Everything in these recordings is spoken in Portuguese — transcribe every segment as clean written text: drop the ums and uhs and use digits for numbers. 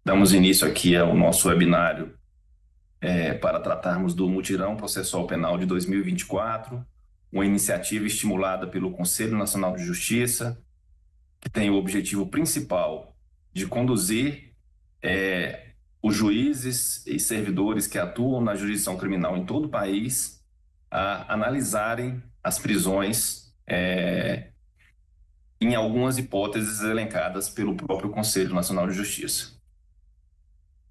Damos início aqui ao nosso webinário para tratarmos do Mutirão Processual Penal de 2024, uma iniciativa estimulada pelo Conselho Nacional de Justiça, que tem o objetivo principal de conduzir os juízes e servidores que atuam na jurisdição criminal em todo o país a analisarem as prisões em algumas hipóteses elencadas pelo próprio Conselho Nacional de Justiça.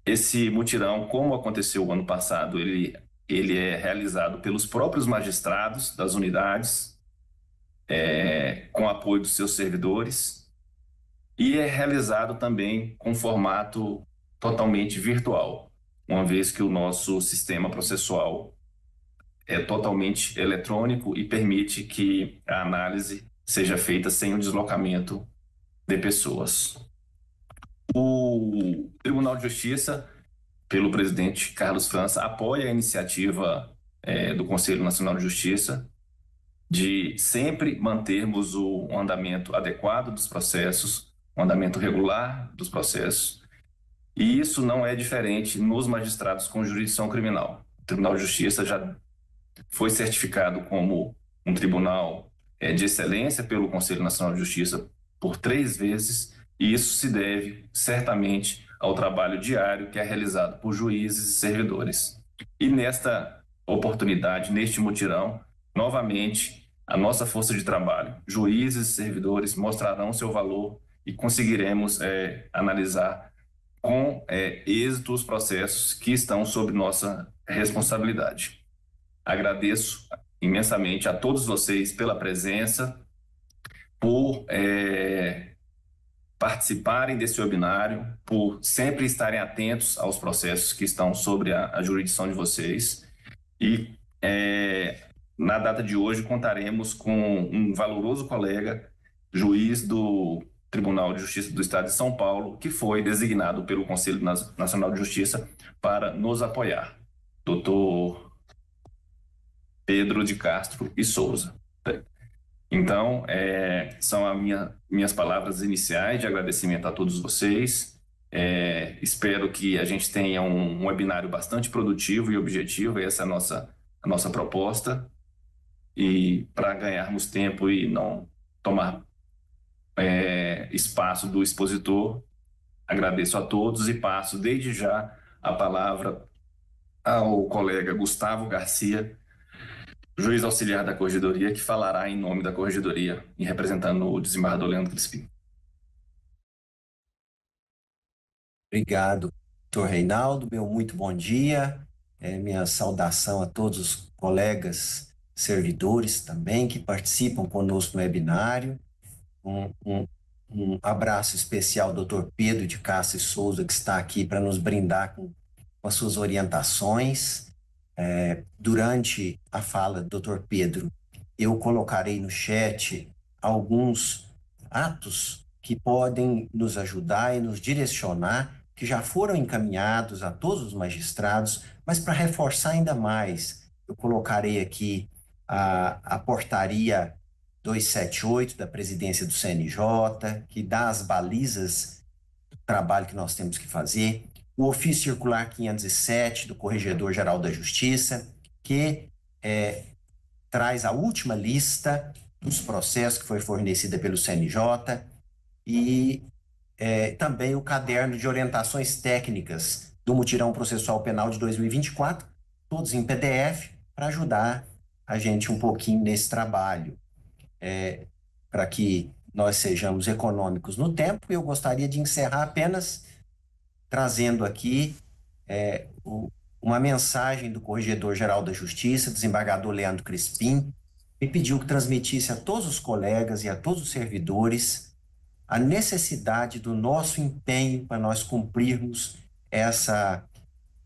Esse mutirão, como aconteceu o ano passado, ele é realizado pelos próprios magistrados das unidades, com apoio dos seus servidores, e é realizado também com formato totalmente virtual, uma vez que o nosso sistema processual é totalmente eletrônico e permite que a análise seja feita sem o deslocamento de pessoas. O Tribunal de Justiça, pelo presidente Carlos França, apoia a iniciativa do Conselho Nacional de Justiça de sempre mantermos o andamento adequado dos processos, o andamento regular dos processos, e isso não é diferente nos magistrados com jurisdição criminal. O Tribunal de Justiça já foi certificado como um tribunal de excelência pelo Conselho Nacional de Justiça por 3 vezes, e isso se deve certamente ao trabalho diário que é realizado por juízes e servidores. E nesta oportunidade, neste mutirão, novamente, a nossa força de trabalho, juízes e servidores mostrarão seu valor e conseguiremos analisar com êxito os processos que estão sob nossa responsabilidade. Agradeço imensamente a todos vocês pela presença, por participarem desse webinário, por sempre estarem atentos aos processos que estão sobre a jurisdição de vocês. E na data de hoje contaremos com um valoroso colega, juiz do Tribunal de Justiça do Estado de São Paulo, que foi designado pelo Conselho Nacional de Justiça para nos apoiar. Doutor Pedro de Castro e Souza. Então, são minhas palavras iniciais de agradecimento a todos vocês. Espero que a gente tenha um webinário bastante produtivo e objetivo, essa é a nossa proposta. E para ganharmos tempo e não tomar espaço do expositor, agradeço a todos e passo desde já a palavra ao colega Gustavo Garcia, juiz auxiliar da Corregedoria, que falará em nome da Corregedoria e representando o desembargador Leandro Crispim. Obrigado, doutor Reinaldo. Meu muito bom dia. Minha saudação a todos os colegas servidores também que participam conosco no webinário. Um abraço especial ao doutor Pedro de Castro e Souza, que está aqui para nos brindar com as suas orientações. Durante a fala do doutor Pedro, eu colocarei no chat alguns atos que podem nos ajudar e nos direcionar, que já foram encaminhados a todos os magistrados, mas para reforçar ainda mais, eu colocarei aqui a portaria 278 da presidência do CNJ, que dá as balizas do trabalho que nós temos que fazer, o ofício circular 507 do Corregedor-Geral da Justiça, que traz a última lista dos processos que foi fornecida pelo CNJ, e também o caderno de orientações técnicas do Mutirão Processual Penal de 2024, todos em PDF, para ajudar a gente um pouquinho nesse trabalho. Para que nós sejamos econômicos no tempo, eu gostaria de encerrar apenas trazendo aqui uma mensagem do Corregedor-Geral da Justiça, desembargador Leandro Crispim, me pediu que transmitisse a todos os colegas e a todos os servidores a necessidade do nosso empenho para nós cumprirmos essa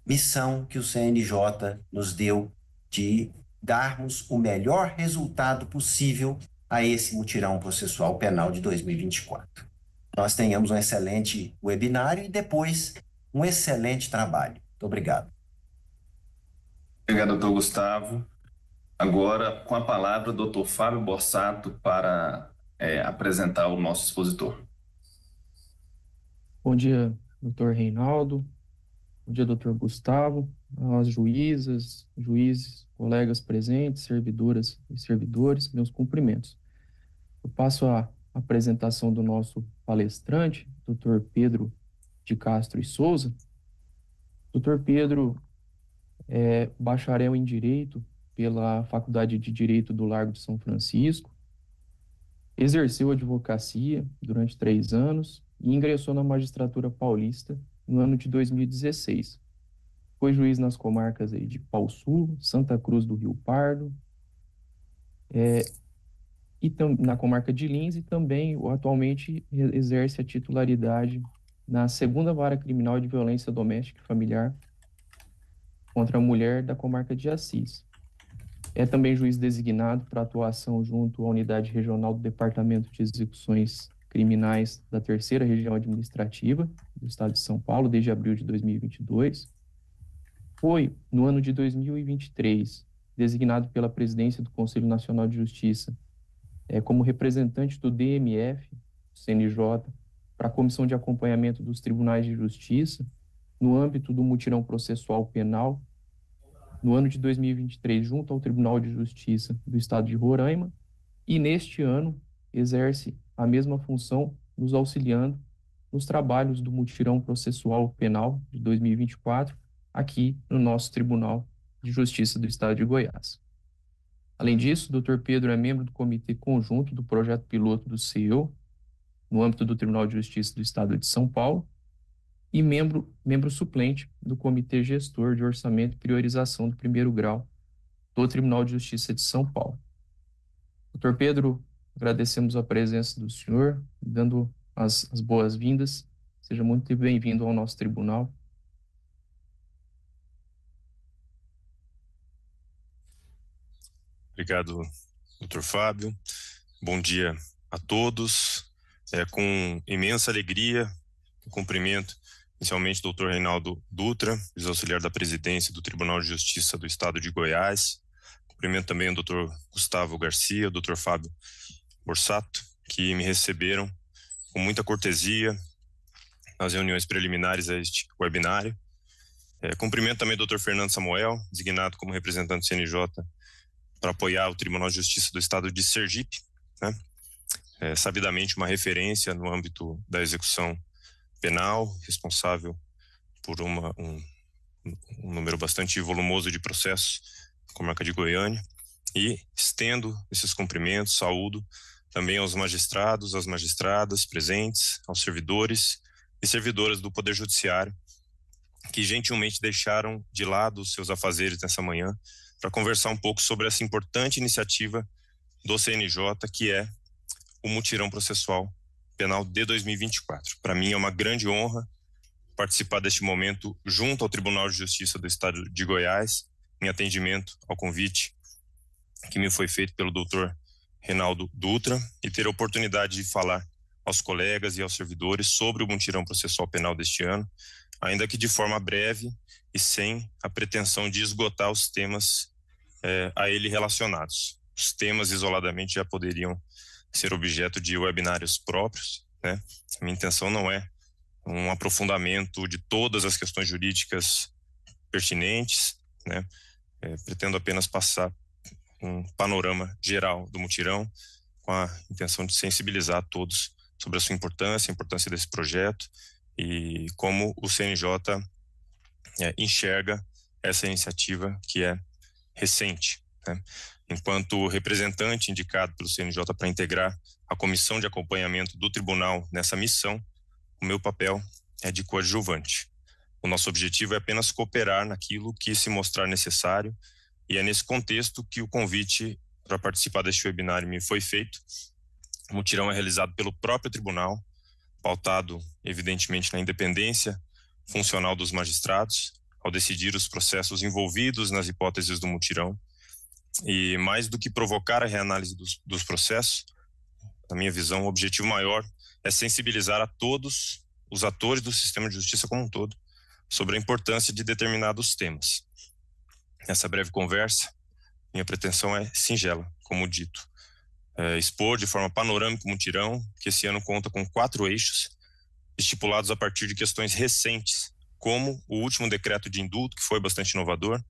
missão que o CNJ nos deu de darmos o melhor resultado possível a esse mutirão processual penal de 2024. Nós tenhamos um excelente webinário e depois um excelente trabalho. Muito obrigado. Obrigado, doutor Gustavo. Agora, com a palavra, o doutor Fábio Borsato para apresentar o nosso expositor. Bom dia, doutor Reinaldo, bom dia, doutor Gustavo, às juízas, juízes, colegas presentes, servidoras e servidores, meus cumprimentos. Eu passo a apresentação do nosso palestrante, doutor Pedro de Castro e Souza. Doutor Pedro é bacharel em Direito pela Faculdade de Direito do Largo de São Francisco, exerceu advocacia durante 3 anos e ingressou na magistratura paulista no ano de 2016. Foi juiz nas comarcas aí de Pau Sul, Santa Cruz do Rio Pardo, e na comarca de Lins, e também atualmente exerce a titularidade na Segunda Vara Criminal de Violência Doméstica e Familiar contra a mulher da comarca de Assis. É também juiz designado para atuação junto à Unidade Regional do Departamento de Execuções Criminais da Terceira Região Administrativa do Estado de São Paulo, desde abril de 2022. Foi, no ano de 2023, designado pela presidência do Conselho Nacional de Justiça como representante do DMF, CNJ, para a Comissão de Acompanhamento dos Tribunais de Justiça, no âmbito do mutirão processual penal, no ano de 2023, junto ao Tribunal de Justiça do Estado de Roraima, e neste ano exerce a mesma função, nos auxiliando nos trabalhos do mutirão processual penal de 2024, aqui no nosso Tribunal de Justiça do Estado de Goiás. Além disso, o Dr. Pedro é membro do Comitê Conjunto do Projeto Piloto do CEU, no âmbito do Tribunal de Justiça do Estado de São Paulo, e membro suplente do Comitê Gestor de Orçamento e Priorização do Primeiro Grau do Tribunal de Justiça de São Paulo. Dr. Pedro, agradecemos a presença do senhor, dando as boas-vindas. Seja muito bem-vindo ao nosso tribunal. Obrigado, Dr. Fábio. Bom dia a todos. Com imensa alegria, cumprimento inicialmente o Dr. Reinaldo Dutra, juiz-auxiliar da presidência do Tribunal de Justiça do Estado de Goiás. Cumprimento também o Dr. Gustavo Garcia, o Dr. Fábio Borsato, que me receberam com muita cortesia nas reuniões preliminares a este webinário. Cumprimento também o Dr. Fernando Samuel, designado como representante do CNJ para apoiar o Tribunal de Justiça do Estado de Sergipe, né? Sabidamente uma referência no âmbito da execução penal, responsável por um número bastante volumoso de processos na comarca de Goiânia, e estendo esses cumprimentos, saúdo também aos magistrados, às magistradas presentes, aos servidores e servidoras do Poder Judiciário, que gentilmente deixaram de lado os seus afazeres nessa manhã para conversar um pouco sobre essa importante iniciativa do CNJ, que é o mutirão processual penal de 2024. Para mim é uma grande honra participar deste momento junto ao Tribunal de Justiça do Estado de Goiás, em atendimento ao convite que me foi feito pelo Dr. Reinaldo Dutra, e ter a oportunidade de falar aos colegas e aos servidores sobre o mutirão processual penal deste ano, ainda que de forma breve e sem a pretensão de esgotar os temas a ele relacionados. Os temas isoladamente já poderiam ser objeto de webinários próprios, né? A minha intenção não é um aprofundamento de todas as questões jurídicas pertinentes, né? Pretendo apenas passar um panorama geral do mutirão, com a intenção de sensibilizar a todos sobre a sua importância, a importância desse projeto e como o CNJ enxerga essa iniciativa que é recente, né? Enquanto representante indicado pelo CNJ para integrar a comissão de acompanhamento do tribunal nessa missão, o meu papel é de coadjuvante. O nosso objetivo é apenas cooperar naquilo que se mostrar necessário, e é nesse contexto que o convite para participar deste webinário me foi feito. O mutirão é realizado pelo próprio tribunal, pautado evidentemente na independência funcional dos magistrados, ao decidir os processos envolvidos nas hipóteses do mutirão. E mais do que provocar a reanálise dos processos, na minha visão, o objetivo maior é sensibilizar a todos os atores do sistema de justiça como um todo sobre a importância de determinados temas. Nessa breve conversa, minha pretensão é singela, como dito, expor de forma panorâmica o mutirão, que esse ano conta com 4 eixos, estipulados a partir de questões recentes, como o último decreto de indulto, que foi bastante inovador,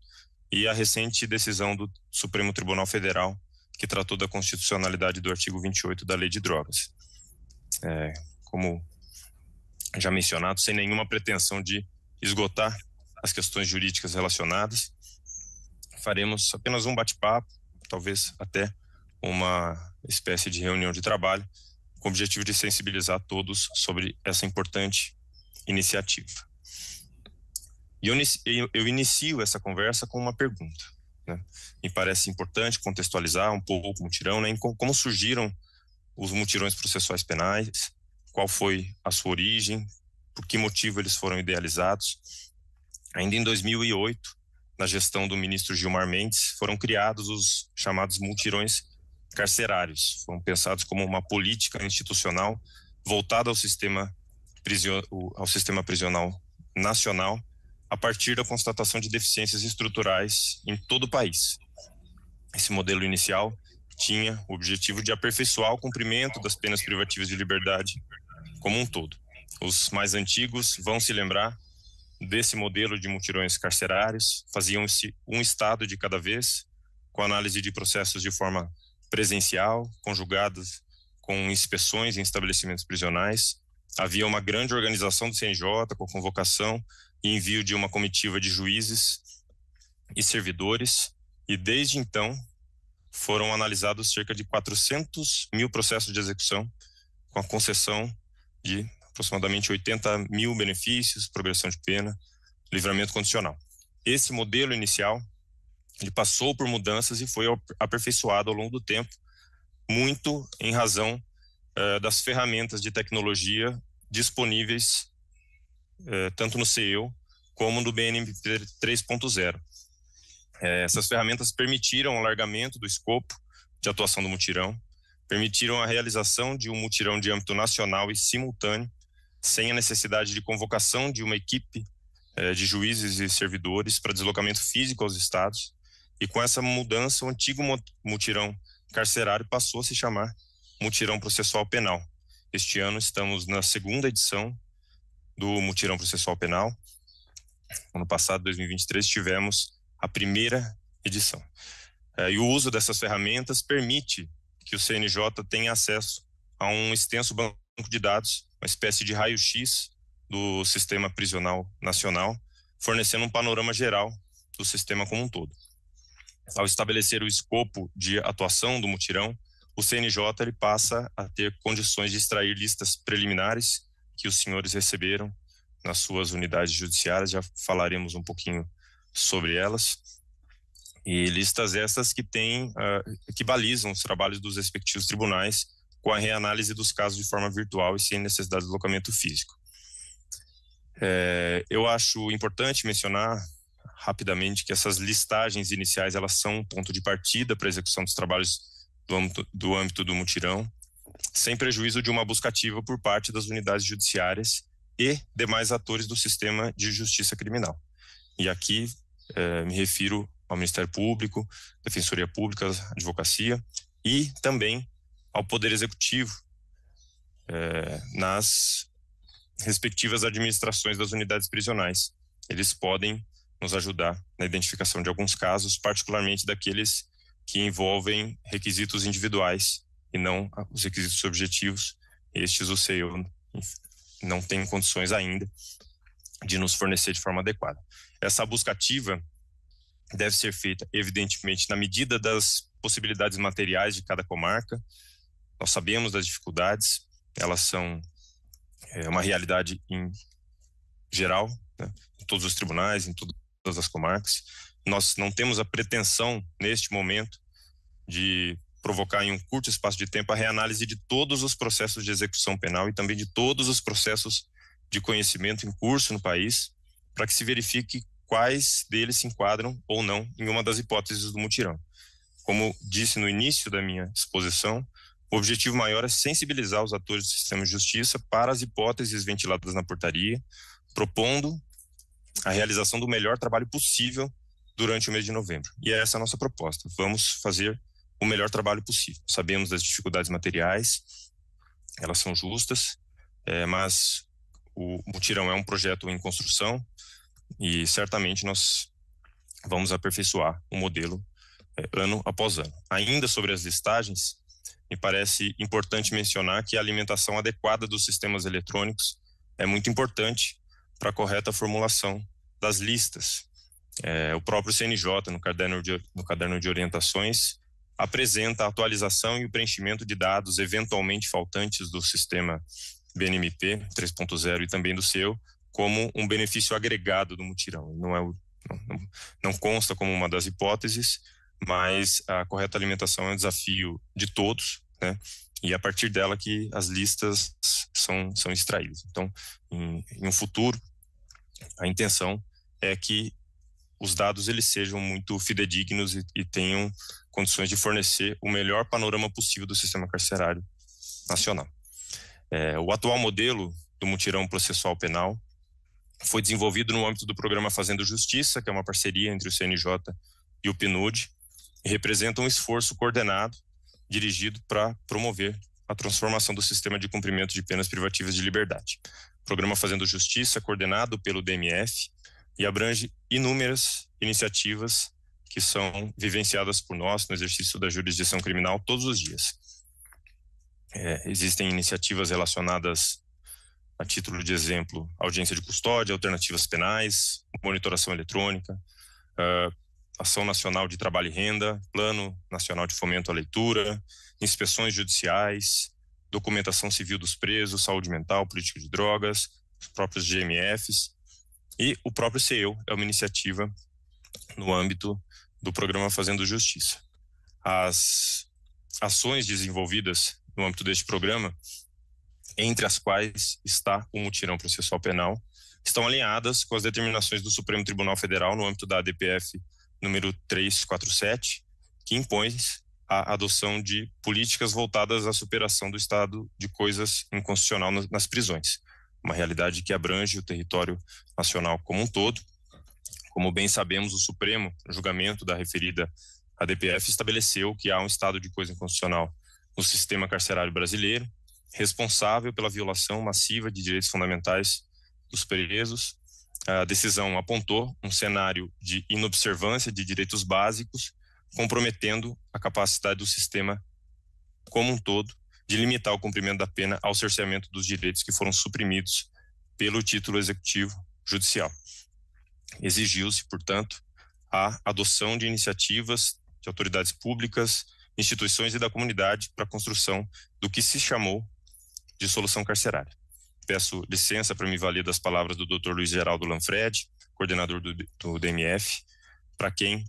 e a recente decisão do Supremo Tribunal Federal, que tratou da constitucionalidade do artigo 28 da Lei de Drogas. Como já mencionado, sem nenhuma pretensão de esgotar as questões jurídicas relacionadas, faremos apenas um bate-papo, talvez até uma espécie de reunião de trabalho, com o objetivo de sensibilizar todos sobre essa importante iniciativa. E eu inicio essa conversa com uma pergunta, né? Me parece importante contextualizar um pouco o mutirão, né? Como surgiram os mutirões processuais penais, qual foi a sua origem, por que motivo eles foram idealizados. Ainda em 2008, na gestão do ministro Gilmar Mendes, foram criados os chamados mutirões carcerários. Foram pensados como uma política institucional voltada ao sistema prisional nacional, a partir da constatação de deficiências estruturais em todo o país. Esse modelo inicial tinha o objetivo de aperfeiçoar o cumprimento das penas privativas de liberdade como um todo. Os mais antigos vão se lembrar desse modelo de mutirões carcerários, faziam-se um estado de cada vez, com análise de processos de forma presencial, conjugadas com inspeções em estabelecimentos prisionais. Havia uma grande organização do CNJ, com convocação e envio de uma comitiva de juízes e servidores, e desde então foram analisados cerca de 400 mil processos de execução, com a concessão de aproximadamente 80 mil benefícios, progressão de pena, livramento condicional. Esse modelo inicial, ele passou por mudanças e foi aperfeiçoado ao longo do tempo, muito em razão das ferramentas de tecnologia disponíveis tanto no CEU como no BNMP 3.0. Essas ferramentas permitiram o alargamento do escopo de atuação do mutirão, permitiram a realização de um mutirão de âmbito nacional e simultâneo, sem a necessidade de convocação de uma equipe de juízes e servidores para deslocamento físico aos estados. E com essa mudança, o antigo mutirão carcerário passou a se chamar mutirão processual penal. Este ano estamos na segunda edição do mutirão processual penal. Ano passado, 2023, tivemos a primeira edição. E o uso dessas ferramentas permite que o CNJ tenha acesso a um extenso banco de dados, uma espécie de raio-x do sistema prisional nacional, fornecendo um panorama geral do sistema como um todo. Ao estabelecer o escopo de atuação do mutirão, o CNJ ele passa a ter condições de extrair listas preliminares que os senhores receberam nas suas unidades judiciárias, já falaremos um pouquinho sobre elas, e listas essas que balizam os trabalhos dos respectivos tribunais com a reanálise dos casos de forma virtual e sem necessidade de deslocamento físico. Eu acho importante mencionar rapidamente que essas listagens iniciais elas são um ponto de partida para a execução dos trabalhos do âmbito do mutirão, sem prejuízo de uma busca ativa por parte das unidades judiciárias e demais atores do sistema de justiça criminal. E aqui me refiro ao Ministério Público, Defensoria Pública, Advocacia e também ao Poder Executivo nas respectivas administrações das unidades prisionais. Eles podem nos ajudar na identificação de alguns casos, particularmente daqueles que envolvem requisitos individuais e não os requisitos objetivos. Estes o CEU não tem condições ainda de nos fornecer de forma adequada. Essa busca ativa deve ser feita, evidentemente, na medida das possibilidades materiais de cada comarca. Nós sabemos das dificuldades, elas são uma realidade em geral, né, em todos os tribunais, em todas as comarcas. Nós não temos a pretensão, neste momento, de provocar em um curto espaço de tempo a reanálise de todos os processos de execução penal e também de todos os processos de conhecimento em curso no país, para que se verifique quais deles se enquadram ou não em uma das hipóteses do mutirão. Como disse no início da minha exposição, o objetivo maior é sensibilizar os atores do sistema de justiça para as hipóteses ventiladas na portaria, propondo a realização do melhor trabalho possível durante o mês de novembro. E essa é a nossa proposta. Vamos fazer o melhor trabalho possível. Sabemos das dificuldades materiais, elas são justas, mas o mutirão é um projeto em construção e certamente nós vamos aperfeiçoar o modelo ano após ano. Ainda sobre as listagens, me parece importante mencionar que a alimentação adequada dos sistemas eletrônicos é muito importante para a correta formulação das listas. O próprio CNJ, no caderno de orientações, apresenta a atualização e o preenchimento de dados eventualmente faltantes do sistema BNMP 3.0 e também do seu, como um benefício agregado do mutirão. Não consta como uma das hipóteses, mas a correta alimentação é um desafio de todos, né? E a partir dela que as listas são extraídas. Então, em um futuro, a intenção é que os dados eles sejam muito fidedignos e tenham condições de fornecer o melhor panorama possível do sistema carcerário nacional. O atual modelo do mutirão processual penal foi desenvolvido no âmbito do programa Fazendo Justiça, que é uma parceria entre o CNJ e o PNUD, e representa um esforço coordenado dirigido para promover a transformação do sistema de cumprimento de penas privativas de liberdade. O programa Fazendo Justiça é coordenado pelo DMF e abrange inúmeras iniciativas que são vivenciadas por nós no exercício da jurisdição criminal todos os dias. Existem iniciativas relacionadas, a título de exemplo, audiência de custódia, alternativas penais, monitoração eletrônica, Ação Nacional de Trabalho e Renda, Plano Nacional de Fomento à Leitura, inspeções judiciais, documentação civil dos presos, saúde mental, política de drogas, os próprios GMFs e o próprio CEU é uma iniciativa no âmbito do programa Fazendo Justiça. As ações desenvolvidas no âmbito deste programa, entre as quais está o mutirão processual penal, estão alinhadas com as determinações do Supremo Tribunal Federal no âmbito da ADPF número 347, que impõe a adoção de políticas voltadas à superação do estado de coisas inconstitucional nas prisões, uma realidade que abrange o território nacional como um todo. Como bem sabemos, o Supremo, no julgamento da referida ADPF, estabeleceu que há um estado de coisa inconstitucional no sistema carcerário brasileiro, responsável pela violação massiva de direitos fundamentais dos presos. A decisão apontou um cenário de inobservância de direitos básicos, comprometendo a capacidade do sistema como um todo de limitar o cumprimento da pena ao cerceamento dos direitos que foram suprimidos pelo título executivo judicial. Exigiu-se, portanto, a adoção de iniciativas de autoridades públicas, instituições e da comunidade para a construção do que se chamou de solução carcerária. Peço licença para me valer das palavras do Dr. Luiz Geraldo Lanfredi, coordenador do DMF, para quem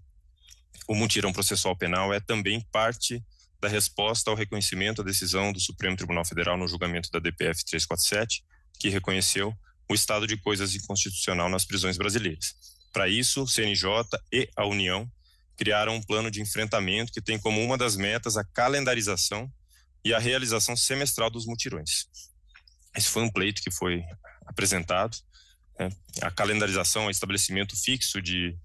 o mutirão processual penal é também parte da resposta ao reconhecimento da decisão do Supremo Tribunal Federal no julgamento da DPF 347, que reconheceu o estado de coisas inconstitucional nas prisões brasileiras. Para isso, o CNJ e a União criaram um plano de enfrentamento que tem como uma das metas a calendarização e a realização semestral dos mutirões. Esse foi um pleito que foi apresentado. A calendarização, o estabelecimento fixo de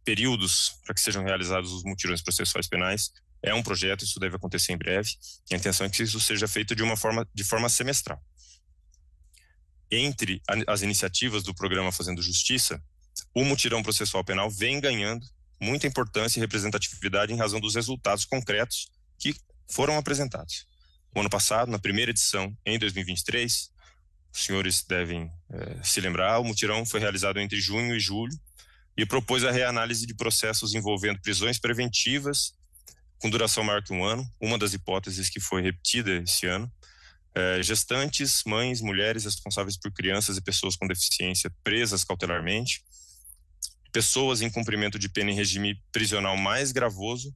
períodos para que sejam realizados os mutirões processuais penais é um projeto, isso deve acontecer em breve, e a intenção é que isso seja feito de forma semestral. Entre as iniciativas do programa Fazendo Justiça, o mutirão processual penal vem ganhando muita importância e representatividade em razão dos resultados concretos que foram apresentados. O ano passado, na primeira edição, em 2023, os senhores devem se lembrar, o mutirão foi realizado entre junho e julho e propôs a reanálise de processos envolvendo prisões preventivas com duração maior que um ano, uma das hipóteses que foi repetida esse ano, gestantes, mães, mulheres responsáveis por crianças e pessoas com deficiência presas cautelarmente, pessoas em cumprimento de pena em regime prisional mais gravoso,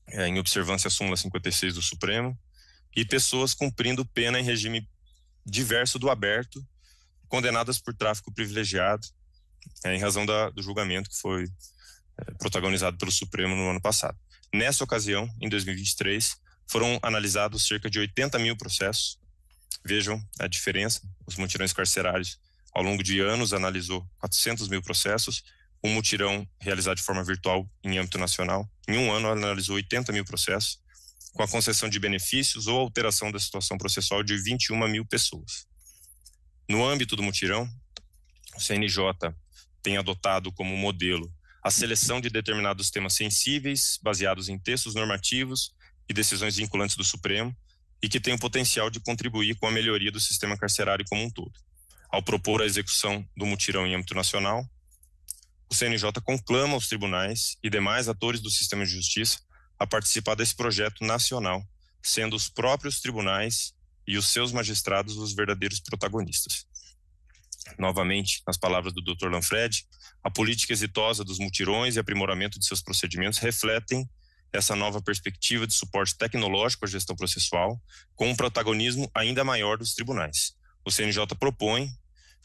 em observância à súmula 56 do Supremo, e pessoas cumprindo pena em regime diverso do aberto, condenadas por tráfico privilegiado, em razão do julgamento que foi protagonizado pelo Supremo no ano passado. Nessa ocasião, em 2023, foram analisados cerca de 80 mil processos. Vejam a diferença, os mutirões carcerários, ao longo de anos, analisou 400 mil processos, um mutirão realizado de forma virtual em âmbito nacional, em um ano analisou 80 mil processos, com a concessão de benefícios ou alteração da situação processual de 21 mil pessoas. No âmbito do mutirão, o CNJ tem adotado como modelo a seleção de determinados temas sensíveis, baseados em textos normativos e decisões vinculantes do Supremo, e que tem o potencial de contribuir com a melhoria do sistema carcerário como um todo. Ao propor a execução do mutirão em âmbito nacional, o CNJ conclama os tribunais e demais atores do sistema de justiça a participar desse projeto nacional, sendo os próprios tribunais e os seus magistrados os verdadeiros protagonistas. Novamente, nas palavras do Dr. Lanfredi, a política exitosa dos mutirões e aprimoramento de seus procedimentos refletem essa nova perspectiva de suporte tecnológico à gestão processual, com um protagonismo ainda maior dos tribunais. O CNJ propõe,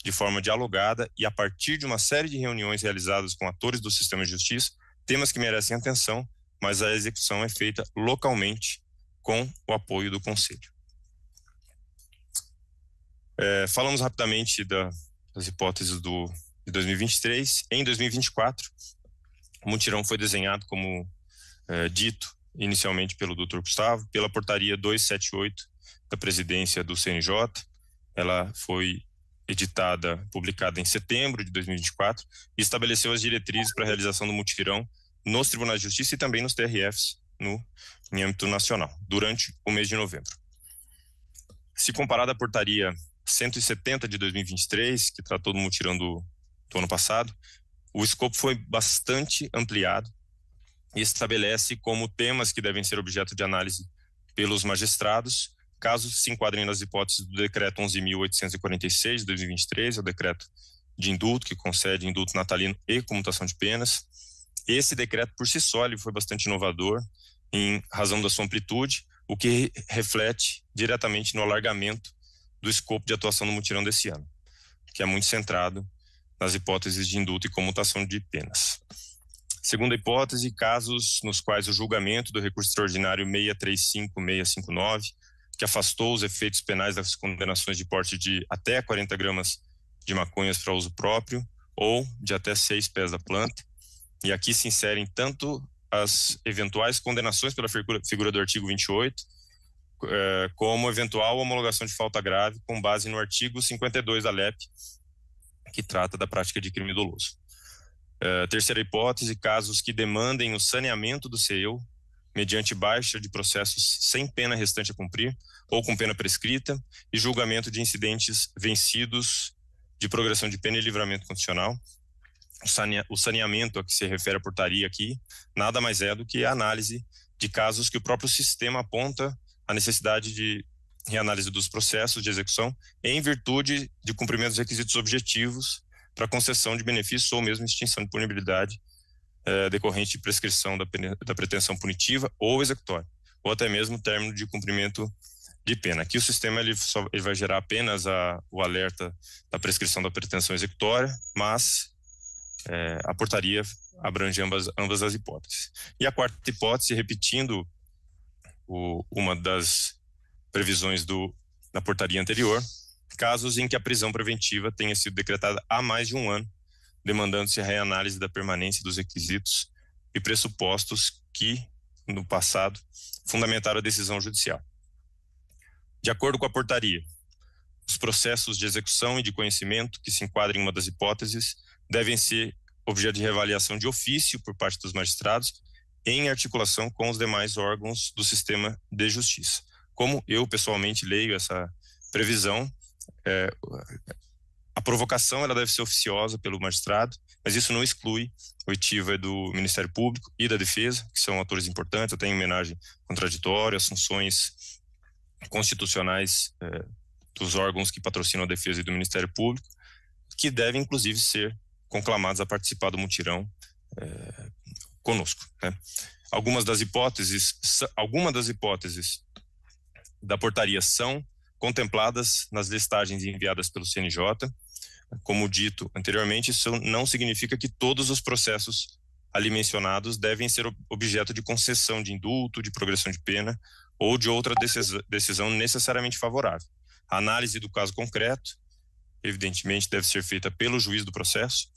de forma dialogada e a partir de uma série de reuniões realizadas com atores do sistema de justiça, temas que merecem atenção, mas a execução é feita localmente com o apoio do Conselho. Falamos rapidamente das hipóteses de 2023. Em 2024, o mutirão foi desenhado como dito inicialmente pelo Dr. Gustavo, pela portaria 278 da presidência do CNJ. Ela foi editada, publicada em setembro de 2024 e estabeleceu as diretrizes para a realização do mutirão nos tribunais de justiça e também nos TRFs em âmbito nacional, durante o mês de novembro. Se comparada à portaria 170 de 2023, que tratou do mutirão do ano passado, o escopo foi bastante ampliado e estabelece como temas que devem ser objeto de análise pelos magistrados, caso se enquadrem nas hipóteses do decreto 11.846 de 2023, o decreto de indulto, que concede indulto natalino e comutação de penas. Esse decreto, por si só, ele foi bastante inovador, em razão da sua amplitude, o que reflete diretamente no alargamento do escopo de atuação do mutirão desse ano, que é muito centrado nas hipóteses de indulto e comutação de penas. Segunda hipótese, casos nos quais o julgamento do recurso extraordinário 635-659, que afastou os efeitos penais das condenações de porte de até 40 gramas de maconhas para uso próprio ou de até 6 pés da planta. E aqui se inserem tanto as eventuais condenações pela figura do artigo 28, como eventual homologação de falta grave com base no artigo 52 da LEP, que trata da prática de crime doloso. Terceira hipótese, casos que demandem o saneamento do CEU mediante baixa de processos sem pena restante a cumprir ou com pena prescrita e julgamento de incidentes vencidos de progressão de pena e livramento condicional. O saneamento a que se refere a portaria aqui nada mais é do que a análise de casos que o próprio sistema aponta a necessidade de reanálise dos processos de execução em virtude de cumprimento dos requisitos objetivos para concessão de benefícios ou mesmo extinção de punibilidade decorrente de prescrição da pretensão punitiva ou executória, ou até mesmo término de cumprimento de pena. Aqui o sistema ele vai gerar apenas o alerta da prescrição da pretensão executória, mas a portaria abrange ambas as hipóteses. E a quarta hipótese, repetindo uma das previsões da portaria anterior, casos em que a prisão preventiva tenha sido decretada há mais de um ano, demandando-se a reanálise da permanência dos requisitos e pressupostos que, no passado, fundamentaram a decisão judicial. De acordo com a portaria, os processos de execução e de conhecimento que se enquadrem em uma das hipóteses devem ser objeto de reavaliação de ofício por parte dos magistrados em articulação com os demais órgãos do sistema de justiça. Como eu pessoalmente leio essa previsão, a provocação ela deve ser oficiosa pelo magistrado, mas isso não exclui o oitiva do Ministério Público e da Defesa, que são atores importantes, até em homenagem contraditória, as funções constitucionais dos órgãos que patrocinam a Defesa e do Ministério Público, que devem, inclusive, ser conclamados a participar do mutirão conosco, né? Algumas das hipóteses da portaria são contempladas nas listagens enviadas pelo CNJ. Como dito anteriormente, isso não significa que todos os processos ali mencionados devem ser objeto de concessão de indulto, de progressão de pena ou de outra decisão necessariamente favorável. A análise do caso concreto, evidentemente, deve ser feita pelo juiz do processo,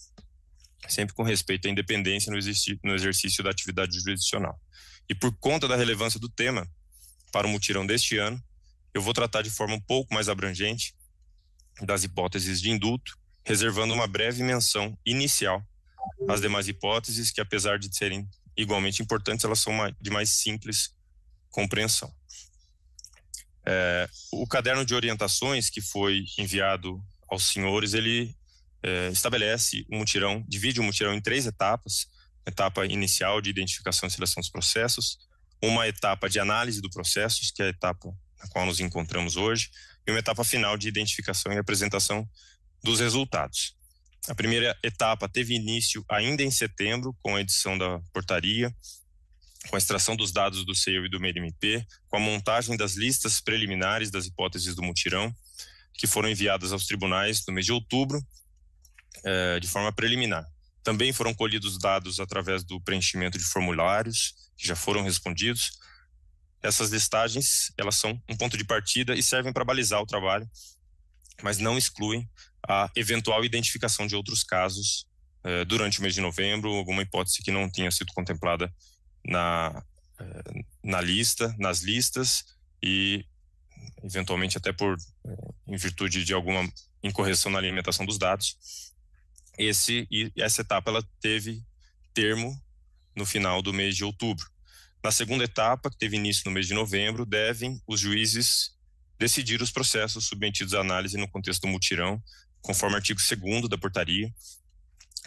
sempre com respeito à independência no exercício da atividade jurisdicional. E por conta da relevância do tema para o mutirão deste ano, eu vou tratar de forma um pouco mais abrangente das hipóteses de indulto, reservando uma breve menção inicial às demais hipóteses, que apesar de serem igualmente importantes, elas são de mais simples compreensão. O caderno de orientações que foi enviado aos senhores, ele estabelece um mutirão, divide o mutirão em 3 etapas: etapa inicial de identificação e seleção dos processos, uma etapa de análise do processo, que é a etapa na qual nos encontramos hoje, e uma etapa final de identificação e apresentação dos resultados. A primeira etapa teve início ainda em setembro, com a edição da portaria, com a extração dos dados do CEU e do MEIR-MP, com a montagem das listas preliminares das hipóteses do mutirão, que foram enviadas aos tribunais no mês de outubro, de forma preliminar. Também foram colhidos dados através do preenchimento de formulários, que já foram respondidos. Essas listagens, elas são um ponto de partida e servem para balizar o trabalho, mas não excluem a eventual identificação de outros casos durante o mês de novembro, alguma hipótese que não tenha sido contemplada nas listas e eventualmente até em virtude de alguma incorreção na alimentação dos dados. Essa etapa ela teve termo no final do mês de outubro. Na segunda etapa, que teve início no mês de novembro, devem os juízes decidir os processos submetidos à análise no contexto do mutirão, conforme o artigo 2º da portaria.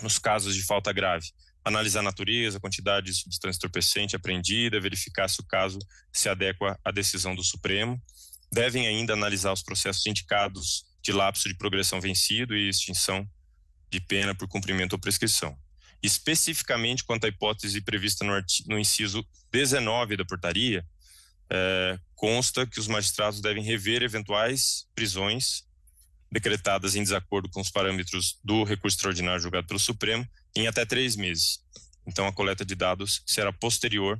Nos casos de falta grave, analisar a natureza, a quantidade de substância entorpecente apreendida, verificar se o caso se adequa à decisão do Supremo. Devem ainda analisar os processos indicados de lapso de progressão vencido e extinção de pena por cumprimento ou prescrição. Especificamente quanto à hipótese prevista no inciso 19 da portaria, consta que os magistrados devem rever eventuais prisões decretadas em desacordo com os parâmetros do recurso extraordinário julgado pelo Supremo em até 3 meses. Então, a coleta de dados será posterior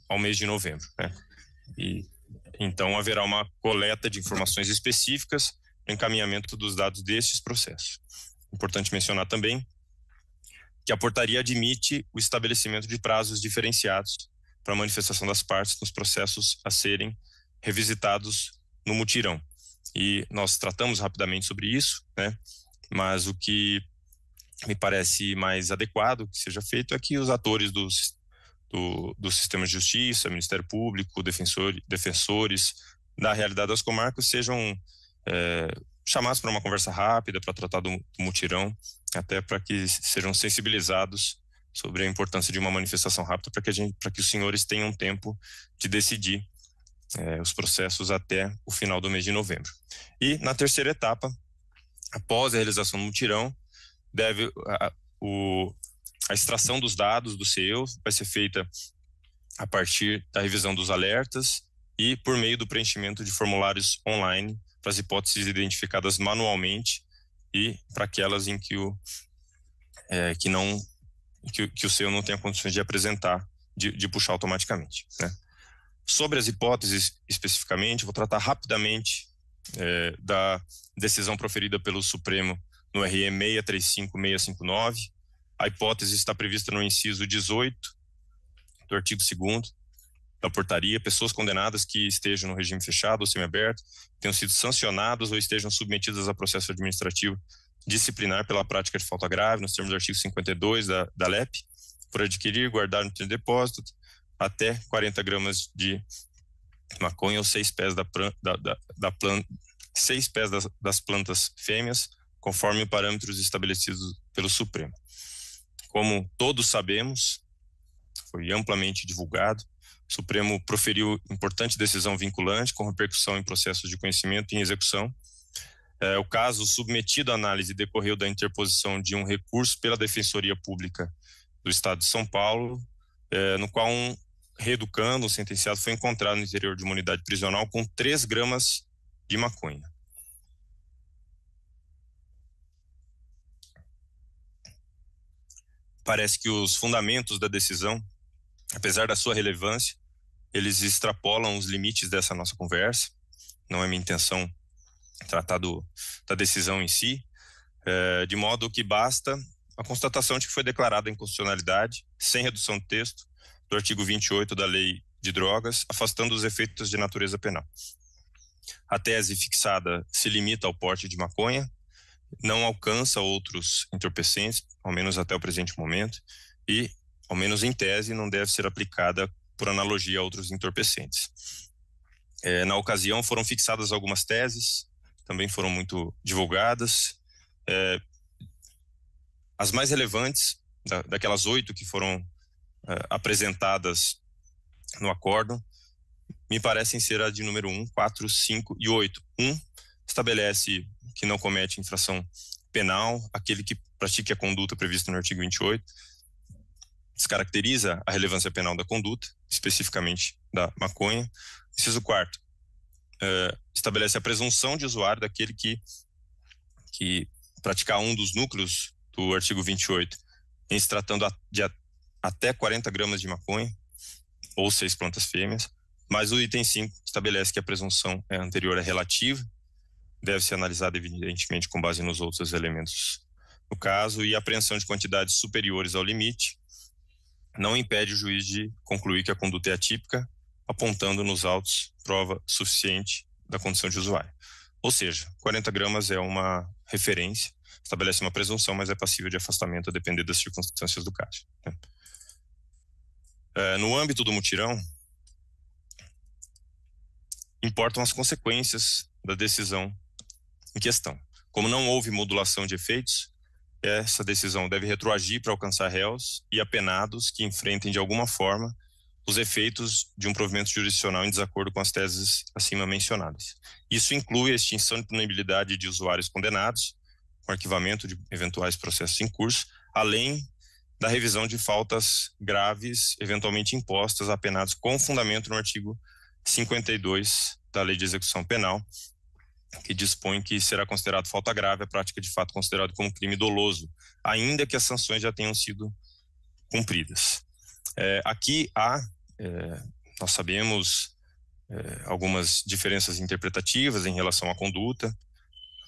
ao mês de novembro, né? Então, haverá uma coleta de informações específicas no encaminhamento dos dados destes processos. Importante mencionar também que a portaria admite o estabelecimento de prazos diferenciados para a manifestação das partes nos processos a serem revisitados no mutirão. E nós tratamos rapidamente sobre isso, né? Mas o que me parece mais adequado que seja feito é que os atores do sistema de justiça, Ministério Público, defensores da realidade das comarcas sejam chamados para uma conversa rápida para tratar do mutirão, até para que sejam sensibilizados sobre a importância de uma manifestação rápida para que os senhores tenham tempo de decidir os processos até o final do mês de novembro. E na terceira etapa, após a realização do mutirão, a extração dos dados do CEU vai ser feita a partir da revisão dos alertas e por meio do preenchimento de formulários online para as hipóteses identificadas manualmente e para aquelas em que o CEU não tenha condições de apresentar, de puxar automaticamente, né? Sobre as hipóteses especificamente, vou tratar rapidamente da decisão proferida pelo Supremo no RE 635659. A hipótese está prevista no inciso 18 do artigo 2º da portaria: pessoas condenadas que estejam no regime fechado ou semiaberto, tenham sido sancionadas ou estejam submetidas a processo administrativo disciplinar pela prática de falta grave, nos termos do artigo 52 da LEP, por adquirir, guardar no depósito até 40 gramas de maconha ou 6 pés das plantas fêmeas, conforme parâmetros estabelecidos pelo Supremo. Como todos sabemos, foi amplamente divulgado, o Supremo proferiu importante decisão vinculante com repercussão em processos de conhecimento e em execução. O caso submetido à análise decorreu da interposição de um recurso pela Defensoria Pública do Estado de São Paulo, no qual um reeducando, um sentenciado, foi encontrado no interior de uma unidade prisional com 3 gramas de maconha. Parece que os fundamentos da decisão, apesar da sua relevância, eles extrapolam os limites dessa nossa conversa. Não é minha intenção tratar da decisão em si, de modo que basta a constatação de que foi declarada a inconstitucionalidade, sem redução de texto, do artigo 28 da Lei de Drogas, afastando os efeitos de natureza penal. A tese fixada se limita ao porte de maconha, não alcança outros entorpecentes, ao menos até o presente momento, e, ao menos em tese, não deve ser aplicada por analogia a outros entorpecentes. Na ocasião, foram fixadas algumas teses, também foram muito divulgadas. As mais relevantes, daquelas 8 que foram apresentadas no acórdão, me parecem ser a de número 1, 4, 5 e 8. 1 estabelece que não comete infração penal aquele que pratique a conduta prevista no artigo 28, descaracteriza a relevância penal da conduta, especificamente da maconha. Inciso 4, estabelece a presunção de usuário daquele que praticar um dos núcleos do artigo 28, em se tratando de até 40 gramas de maconha, ou 6 plantas fêmeas, mas o item 5 estabelece que a presunção anterior é relativa, deve ser analisada evidentemente com base nos outros elementos do caso, e a apreensão de quantidades superiores ao limite não impede o juiz de concluir que a conduta é atípica, apontando nos autos prova suficiente da condição de usuário. Ou seja, 40 gramas é uma referência, estabelece uma presunção, mas é passível de afastamento a depender das circunstâncias do caso. No âmbito do mutirão, importam as consequências da decisão em questão. Como não houve modulação de efeitos, essa decisão deve retroagir para alcançar réus e apenados que enfrentem de alguma forma os efeitos de um provimento jurisdicional em desacordo com as teses acima mencionadas. Isso inclui a extinção de punibilidade de usuários condenados, com arquivamento de eventuais processos em curso, além da revisão de faltas graves eventualmente impostas a apenados com fundamento no artigo 52 da Lei de Execução Penal, que dispõe que será considerado falta grave a prática de fato considerado como crime doloso, ainda que as sanções já tenham sido cumpridas. Aqui nós sabemos algumas diferenças interpretativas em relação à conduta,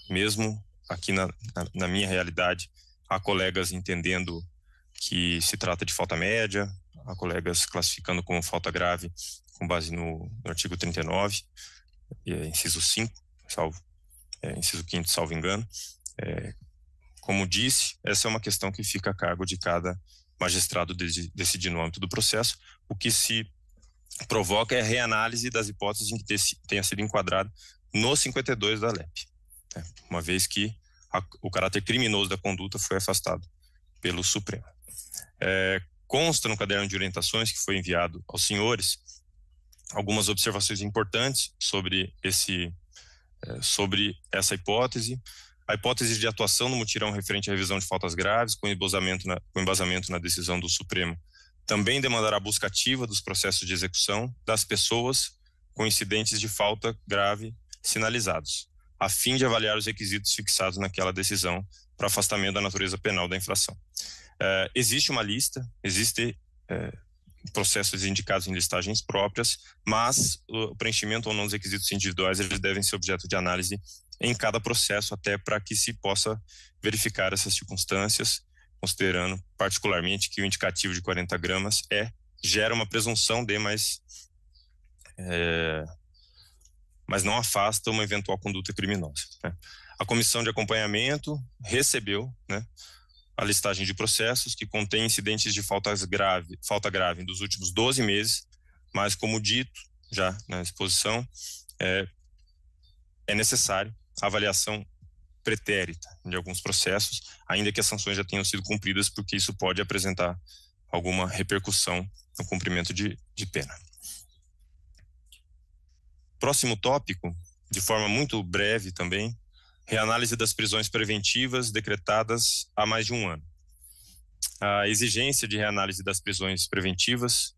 mesmo aqui na minha realidade, há colegas entendendo que se trata de falta média, há colegas classificando como falta grave com base no artigo 39, inciso 5, inciso 5º, salvo engano. Como disse, essa é uma questão que fica a cargo de cada magistrado decidir no âmbito do processo. O que se provoca é a reanálise das hipóteses em que tenha sido enquadrado no 52 da LEP, uma vez que o caráter criminoso da conduta foi afastado pelo Supremo. Consta no caderno de orientações que foi enviado aos senhores algumas observações importantes sobre essa hipótese. A hipótese de atuação no mutirão referente à revisão de faltas graves, com embasamento na decisão do Supremo, também demandará a busca ativa dos processos de execução das pessoas com incidentes de falta grave sinalizados, a fim de avaliar os requisitos fixados naquela decisão para afastamento da natureza penal da infração. Existe uma lista, existem processos indicados em listagens próprias, mas o preenchimento ou não dos requisitos individuais, eles devem ser objeto de análise em cada processo, até para que se possa verificar essas circunstâncias, considerando particularmente que o indicativo de 40 gramas gera uma presunção de, mas não afasta uma eventual conduta criminosa. A comissão de acompanhamento recebeu a listagem de processos que contém incidentes de falta grave dos últimos 12 meses, mas, como dito já na exposição, é necessário a avaliação pretérita de alguns processos, ainda que as sanções já tenham sido cumpridas, porque isso pode apresentar alguma repercussão no cumprimento de pena. Próximo tópico, de forma muito breve também, reanálise das prisões preventivas decretadas há mais de um ano. A exigência de reanálise das prisões preventivas,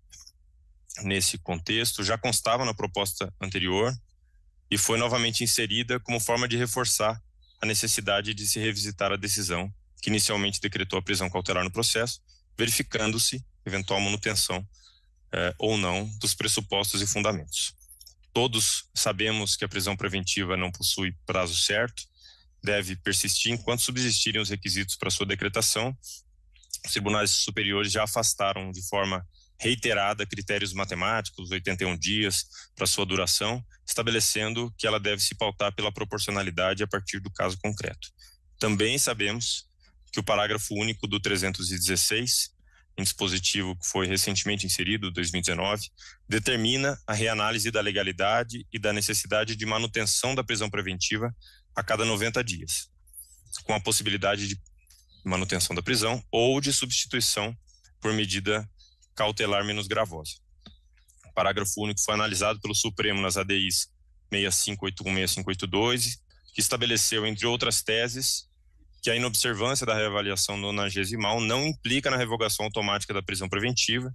nesse contexto, já constava na proposta anterior e foi novamente inserida como forma de reforçar a necessidade de se revisitar a decisão que inicialmente decretou a prisão cautelar no processo, verificando-se eventual manutenção ou não dos pressupostos e fundamentos. Todos sabemos que a prisão preventiva não possui prazo certo, deve persistir enquanto subsistirem os requisitos para sua decretação. Os tribunais superiores já afastaram de forma reiterada critérios matemáticos, 81 dias para sua duração, estabelecendo que ela deve se pautar pela proporcionalidade a partir do caso concreto. Também sabemos que o parágrafo único do 316, em dispositivo que foi recentemente inserido, 2019, determina a reanálise da legalidade e da necessidade de manutenção da prisão preventiva a cada 90 dias, com a possibilidade de manutenção da prisão ou de substituição por medida cautelar menos gravosa. O parágrafo único foi analisado pelo Supremo nas ADIs 6581 e 6582, que estabeleceu, entre outras teses, que a inobservância da reavaliação 90º não implica na revogação automática da prisão preventiva,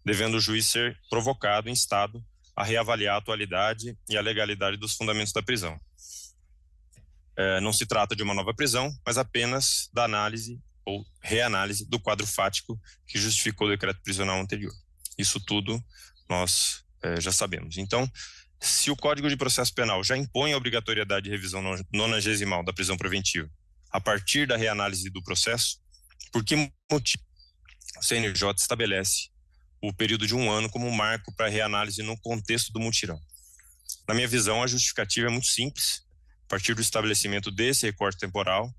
devendo o juiz ser provocado em estado a reavaliar a atualidade e a legalidade dos fundamentos da prisão. Não se trata de uma nova prisão, mas apenas da análise ou reanálise do quadro fático que justificou o decreto prisional anterior. Isso tudo nós já sabemos. Então, se o Código de Processo Penal já impõe a obrigatoriedade de revisão 90º da prisão preventiva a partir da reanálise do processo, por que motivo o CNJ estabelece o período de 1 ano como marco para reanálise no contexto do mutirão? Na minha visão, a justificativa é muito simples. A partir do estabelecimento desse recorte temporal,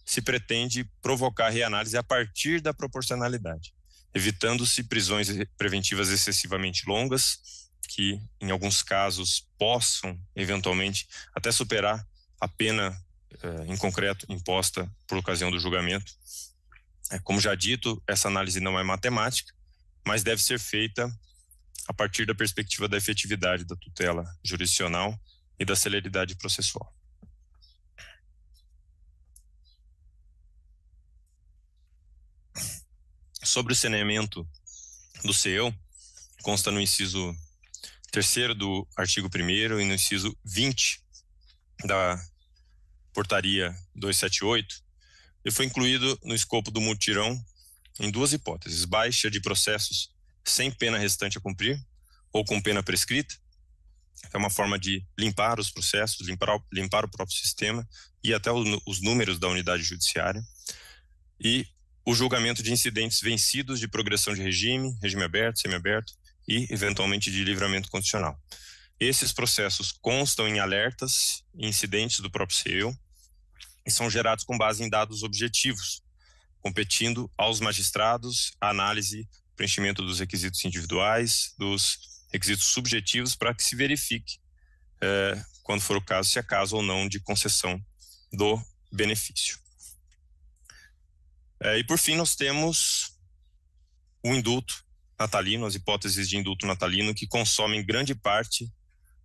se pretende provocar a reanálise a partir da proporcionalidade, evitando-se prisões preventivas excessivamente longas, que em alguns casos possam, eventualmente, até superar a pena, em concreto, imposta por ocasião do julgamento. Como já dito, essa análise não é matemática, mas deve ser feita a partir da perspectiva da efetividade da tutela jurisdicional e da celeridade processual. Sobre o saneamento do CEU, consta no inciso 3º do artigo 1º e no inciso 20 da portaria 278, e foi incluído no escopo do mutirão em 2 hipóteses: baixa de processos sem pena restante a cumprir ou com pena prescrita, que é uma forma de limpar os processos, limpar o próprio sistema e até os números da unidade judiciária, e o julgamento de incidentes vencidos de progressão de regime aberto, semiaberto e, eventualmente, de livramento condicional. Esses processos constam em alertas e incidentes do próprio CEU e são gerados com base em dados objetivos, competindo aos magistrados a análise, preenchimento dos requisitos individuais, dos requisitos subjetivos, para que se verifique, quando for o caso, se é caso ou não de concessão do benefício. E por fim, nós temos o indulto natalino, as hipóteses de indulto natalino, que consomem grande parte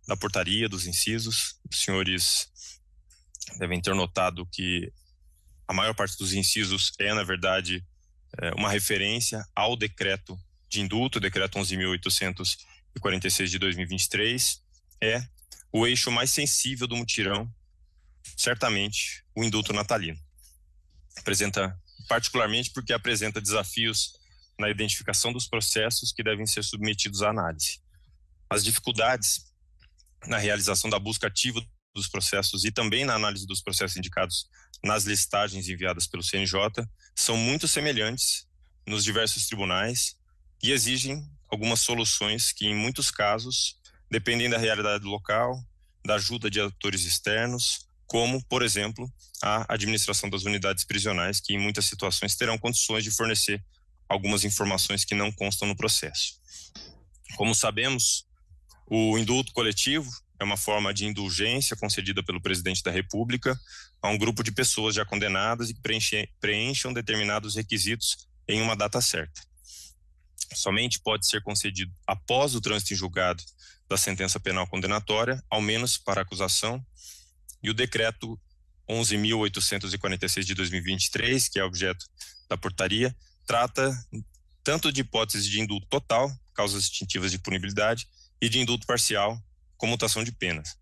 da portaria, dos incisos. Os senhores devem ter notado que a maior parte dos incisos é, na verdade, uma referência ao decreto de indulto, o decreto 11.846 de 2023, é o eixo mais sensível do mutirão, certamente o indulto natalino. Particularmente porque apresenta desafios na identificação dos processos que devem ser submetidos à análise. As dificuldades na realização da busca ativa dos processos e também na análise dos processos indicados nas listagens enviadas pelo CNJ são muito semelhantes nos diversos tribunais e exigem algumas soluções que, em muitos casos, dependem da realidade local, da ajuda de atores externos, como, por exemplo, a administração das unidades prisionais, que em muitas situações terão condições de fornecer algumas informações que não constam no processo. Como sabemos, o indulto coletivo é uma forma de indulgência concedida pelo presidente da República a um grupo de pessoas já condenadas e que preencham determinados requisitos em uma data certa. Somente pode ser concedido após o trânsito em julgado da sentença penal condenatória, ao menos para a acusação, e o decreto 11.846 de 2023, que é objeto da portaria, trata tanto de hipótese de indulto total, causas extintivas de punibilidade, e de indulto parcial, comutação de penas,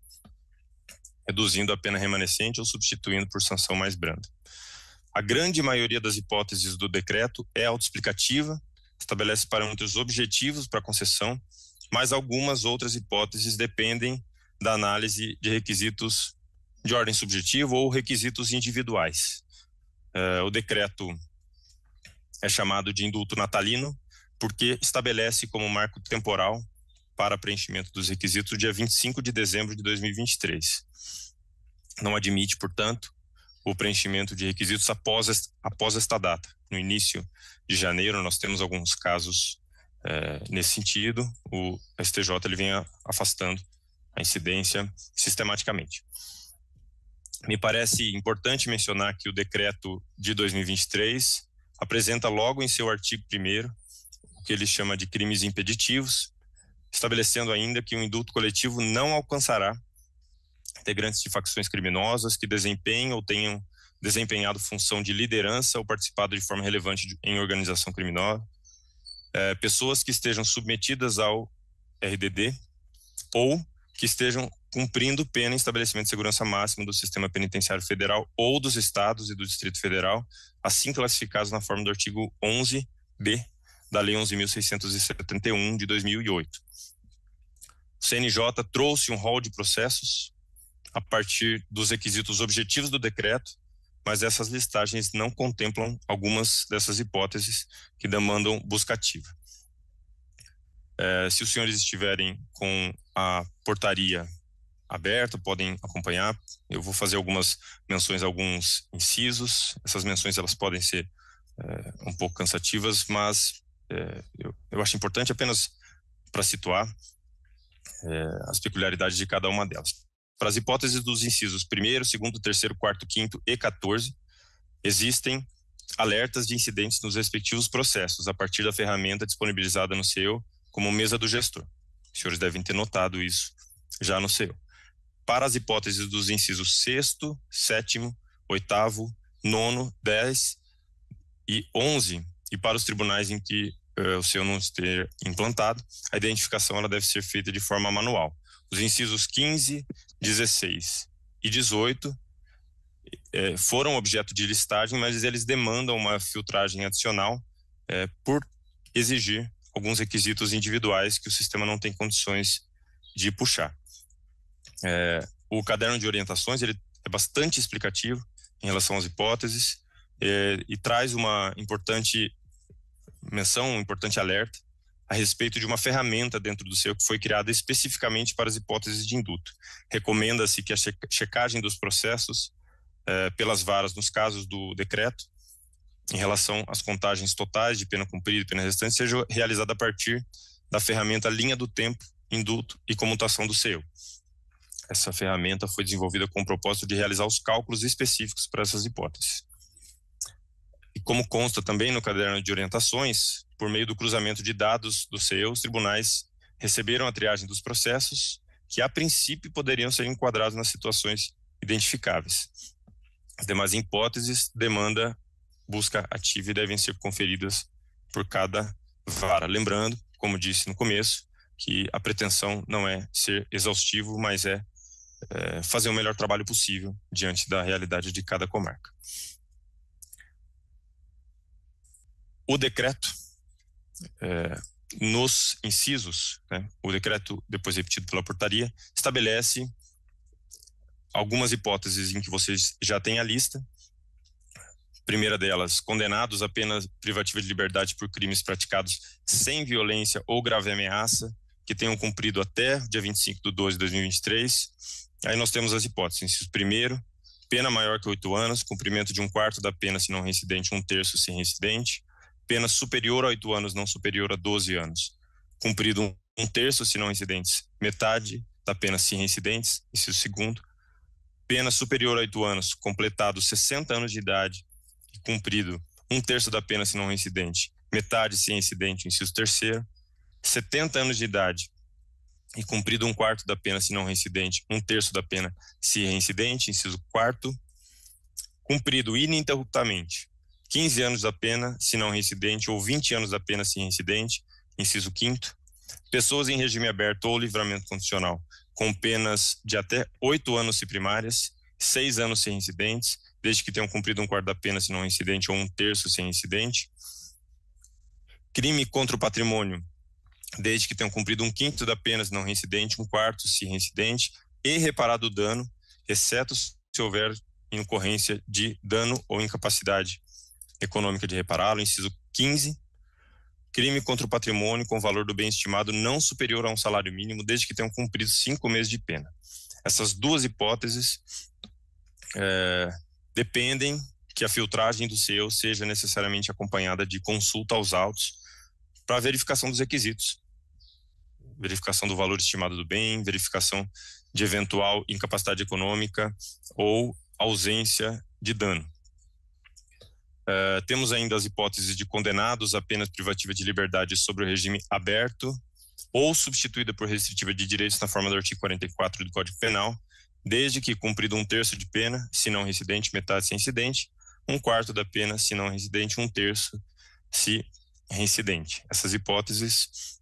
reduzindo a pena remanescente ou substituindo por sanção mais branda. A grande maioria das hipóteses do decreto é autoexplicativa, estabelece parâmetros objetivos para a concessão, mas algumas outras hipóteses dependem da análise de requisitos de ordem subjetiva ou requisitos individuais. O decreto é chamado de indulto natalino porque estabelece como marco temporal para preenchimento dos requisitos o dia 25 de dezembro de 2023. Não admite, portanto, o preenchimento de requisitos após esta data. No início de janeiro, nós temos alguns casos nesse sentido. O STJ ele vem afastando a incidência sistematicamente. Me parece importante mencionar que o decreto de 2023 apresenta logo em seu artigo 1º o que ele chama de crimes impeditivos, estabelecendo ainda que o indulto coletivo não alcançará integrantes de facções criminosas que desempenham ou tenham desempenhado função de liderança ou participado de forma relevante em organização criminosa, pessoas que estejam submetidas ao RDD ou que estejam cumprindo pena em estabelecimento de segurança máxima do Sistema Penitenciário Federal ou dos Estados e do Distrito Federal, assim classificados na forma do artigo 11b da Lei 11.671 de 2008. O CNJ trouxe um rol de processos a partir dos requisitos objetivos do decreto, mas essas listagens não contemplam algumas dessas hipóteses que demandam busca ativa. Se os senhores estiverem com a portaria aberta, podem acompanhar. Eu vou fazer algumas menções a alguns incisos. Essas menções elas podem ser um pouco cansativas, mas eu acho importante apenas para situar as peculiaridades de cada uma delas. Para as hipóteses dos incisos 1º, 2º, 3º, 4º, 5º e 14, existem alertas de incidentes nos respectivos processos, a partir da ferramenta disponibilizada no CEO como mesa do gestor. Os senhores devem ter notado isso já no CEO. Para as hipóteses dos incisos 6º, 7º, 8º, 9º, 10 e 11, e para os tribunais em que o CEO não esteja implantado, a identificação ela deve ser feita de forma manual. Os incisos 15, 16 e 18 foram objeto de listagem, mas eles demandam uma filtragem adicional por exigir alguns requisitos individuais que o sistema não tem condições de puxar. O caderno de orientações ele é bastante explicativo em relação às hipóteses e traz uma importante menção, um importante alerta a respeito de uma ferramenta dentro do CEO que foi criada especificamente para as hipóteses de indulto. Recomenda-se que a checagem dos processos pelas varas nos casos do decreto em relação às contagens totais de pena cumprida e pena restante seja realizada a partir da ferramenta linha do tempo, indulto e comutação do CEO. Essa ferramenta foi desenvolvida com o propósito de realizar os cálculos específicos para essas hipóteses. E como consta também no caderno de orientações, por meio do cruzamento de dados do CEO, os tribunais receberam a triagem dos processos que, a princípio, poderiam ser enquadrados nas situações identificáveis. As demais hipóteses, demanda, busca ativa e devem ser conferidas por cada vara. Lembrando, como disse no começo, que a pretensão não é ser exaustivo, mas fazer o melhor trabalho possível diante da realidade de cada comarca. O decreto, nos incisos, o decreto, depois repetido pela portaria, estabelece algumas hipóteses em que vocês já têm a lista. Primeira delas, condenados a pena privativa de liberdade por crimes praticados sem violência ou grave ameaça, que tenham cumprido até dia 25/12/2023. Aí nós temos as hipóteses. Inciso 1º, pena maior que 8 anos, cumprimento de 1/4 da pena se não reincidente, 1/3 se reincidente. Pena superior a 8 anos, não superior a 12 anos. Cumprido 1/3 se não reincidentes, metade da pena se reincidentes. Inciso 2º, pena superior a 8 anos, completado 60 anos de idade e cumprido 1/3 da pena se não reincidente, metade se reincidente. Inciso 3º, 70 anos de idade e cumprido 1/4 da pena se não reincidente, 1/3 da pena se reincidente. Inciso 4º, cumprido ininterruptamente 15 anos da pena se não reincidente ou 20 anos da pena se reincidente. Inciso 5º, pessoas em regime aberto ou livramento condicional com penas de até 8 anos se primárias, 6 anos se reincidentes, desde que tenham cumprido 1/4 da pena se não reincidente ou 1/3 se reincidente. Crime contra o patrimônio, desde que tenham cumprido 1/5 da pena se não reincidente, 1/4 se reincidente, e reparado o dano, exceto se houver em ocorrência de dano ou incapacidade econômica de repará-lo. Inciso 15, crime contra o patrimônio com valor do bem estimado não superior a um salário mínimo, desde que tenham cumprido 5 meses de pena. Essas duas hipóteses dependem que a filtragem do CEU seja necessariamente acompanhada de consulta aos autos para verificação dos requisitos, verificação do valor estimado do bem, verificação de eventual incapacidade econômica ou ausência de dano. Temos ainda as hipóteses de condenados a penas privativas de liberdade sobre o regime aberto ou substituída por restritiva de direitos na forma do artigo 44 do Código Penal, desde que cumprido 1/3 de pena, se não reincidente, metade se reincidente, 1/4 da pena, se não reincidente, 1/3 se reincidente. Essas hipóteses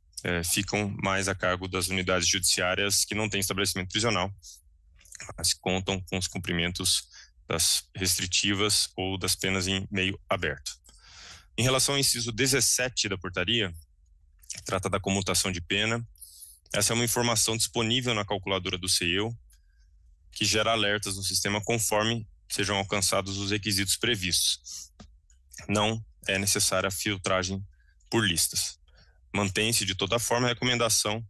ficam mais a cargo das unidades judiciárias que não têm estabelecimento prisional, mas contam com os cumprimentos das restritivas ou das penas em meio aberto. Em relação ao inciso 17 da portaria, que trata da comutação de pena, essa é uma informação disponível na calculadora do CEU, que gera alertas no sistema conforme sejam alcançados os requisitos previstos. Não é necessária a filtragem por listas. Mantém-se de toda forma a recomendação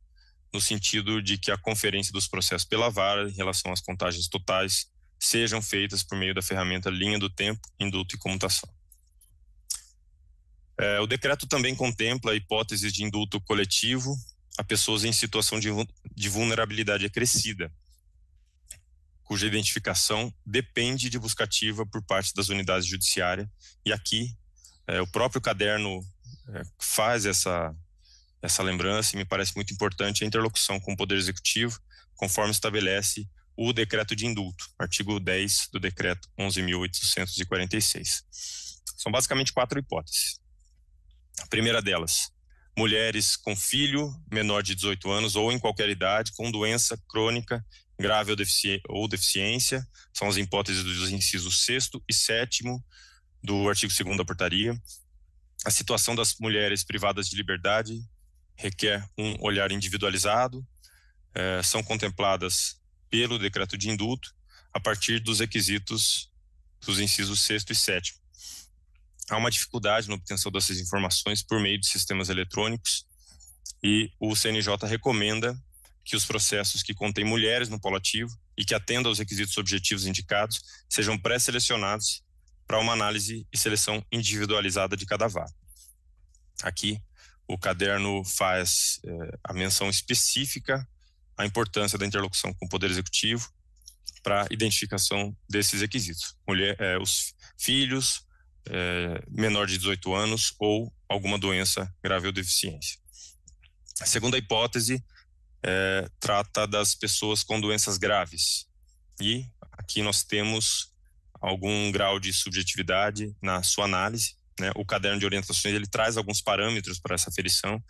no sentido de que a conferência dos processos pela vara em relação às contagens totais sejam feitas por meio da ferramenta linha do tempo, indulto e comutação. O decreto também contempla a hipótese de indulto coletivo a pessoas em situação de vulnerabilidade acrescida, cuja identificação depende de buscativa por parte das unidades judiciárias, e aqui o próprio caderno faz essa lembrança, e me parece muito importante a interlocução com o Poder Executivo, conforme estabelece o decreto de indulto, artigo 10 do decreto 11.846. São basicamente 4 hipóteses. A primeira delas, mulheres com filho menor de 18 anos ou em qualquer idade com doença crônica grave ou deficiência, são as hipóteses dos incisos 6º e 7º do artigo 2º da portaria. A situação das mulheres privadas de liberdade requer um olhar individualizado, são contempladas pelo decreto de indulto a partir dos requisitos dos incisos 6º e 7º. Há uma dificuldade na obtenção dessas informações por meio de sistemas eletrônicos e o CNJ recomenda que os processos que contêm mulheres no polo ativo e que atendam aos requisitos objetivos indicados sejam pré-selecionados para uma análise e seleção individualizada de cada vara. Aqui, o caderno faz a menção específica à importância da interlocução com o Poder Executivo para a identificação desses requisitos. Os filhos, menor de 18 anos ou alguma doença grave ou deficiência. A segunda hipótese trata das pessoas com doenças graves. E aqui nós temos algum grau de subjetividade na sua análise, né? O caderno de orientações ele traz alguns parâmetros para essa aferição.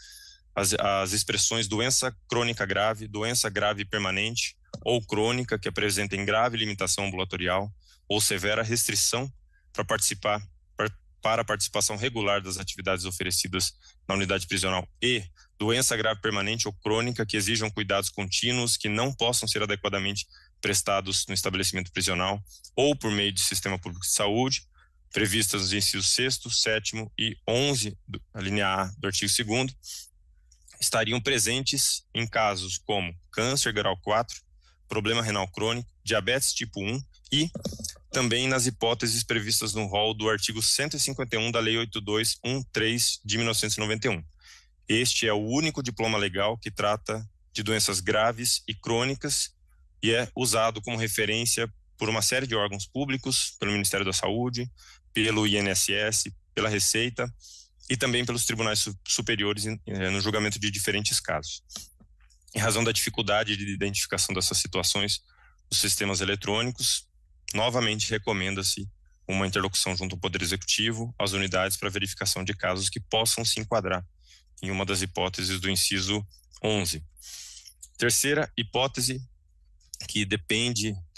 As expressões doença crônica grave, doença grave permanente ou crônica que apresentem grave limitação ambulatorial ou severa restrição para a participação regular das atividades oferecidas na unidade prisional e doença grave permanente ou crônica que exijam cuidados contínuos que não possam ser adequadamente prestados no estabelecimento prisional ou por meio do sistema público de saúde, previstas nos incisos 6º, 7º e 11, a linha A do artigo 2º, estariam presentes em casos como câncer grau 4, problema renal crônico, diabetes tipo 1 e também nas hipóteses previstas no rol do artigo 151 da Lei 8213 de 1991. Este é o único diploma legal que trata de doenças graves e crônicas e é usado como referência por uma série de órgãos públicos, pelo Ministério da Saúde, pelo INSS, pela Receita e também pelos tribunais superiores no julgamento de diferentes casos. Em razão da dificuldade de identificação dessas situações nos sistemas eletrônicos, novamente recomenda-se uma interlocução junto ao Poder Executivo, às unidades para verificação de casos que possam se enquadrar em uma das hipóteses do inciso 11. Terceira hipótese que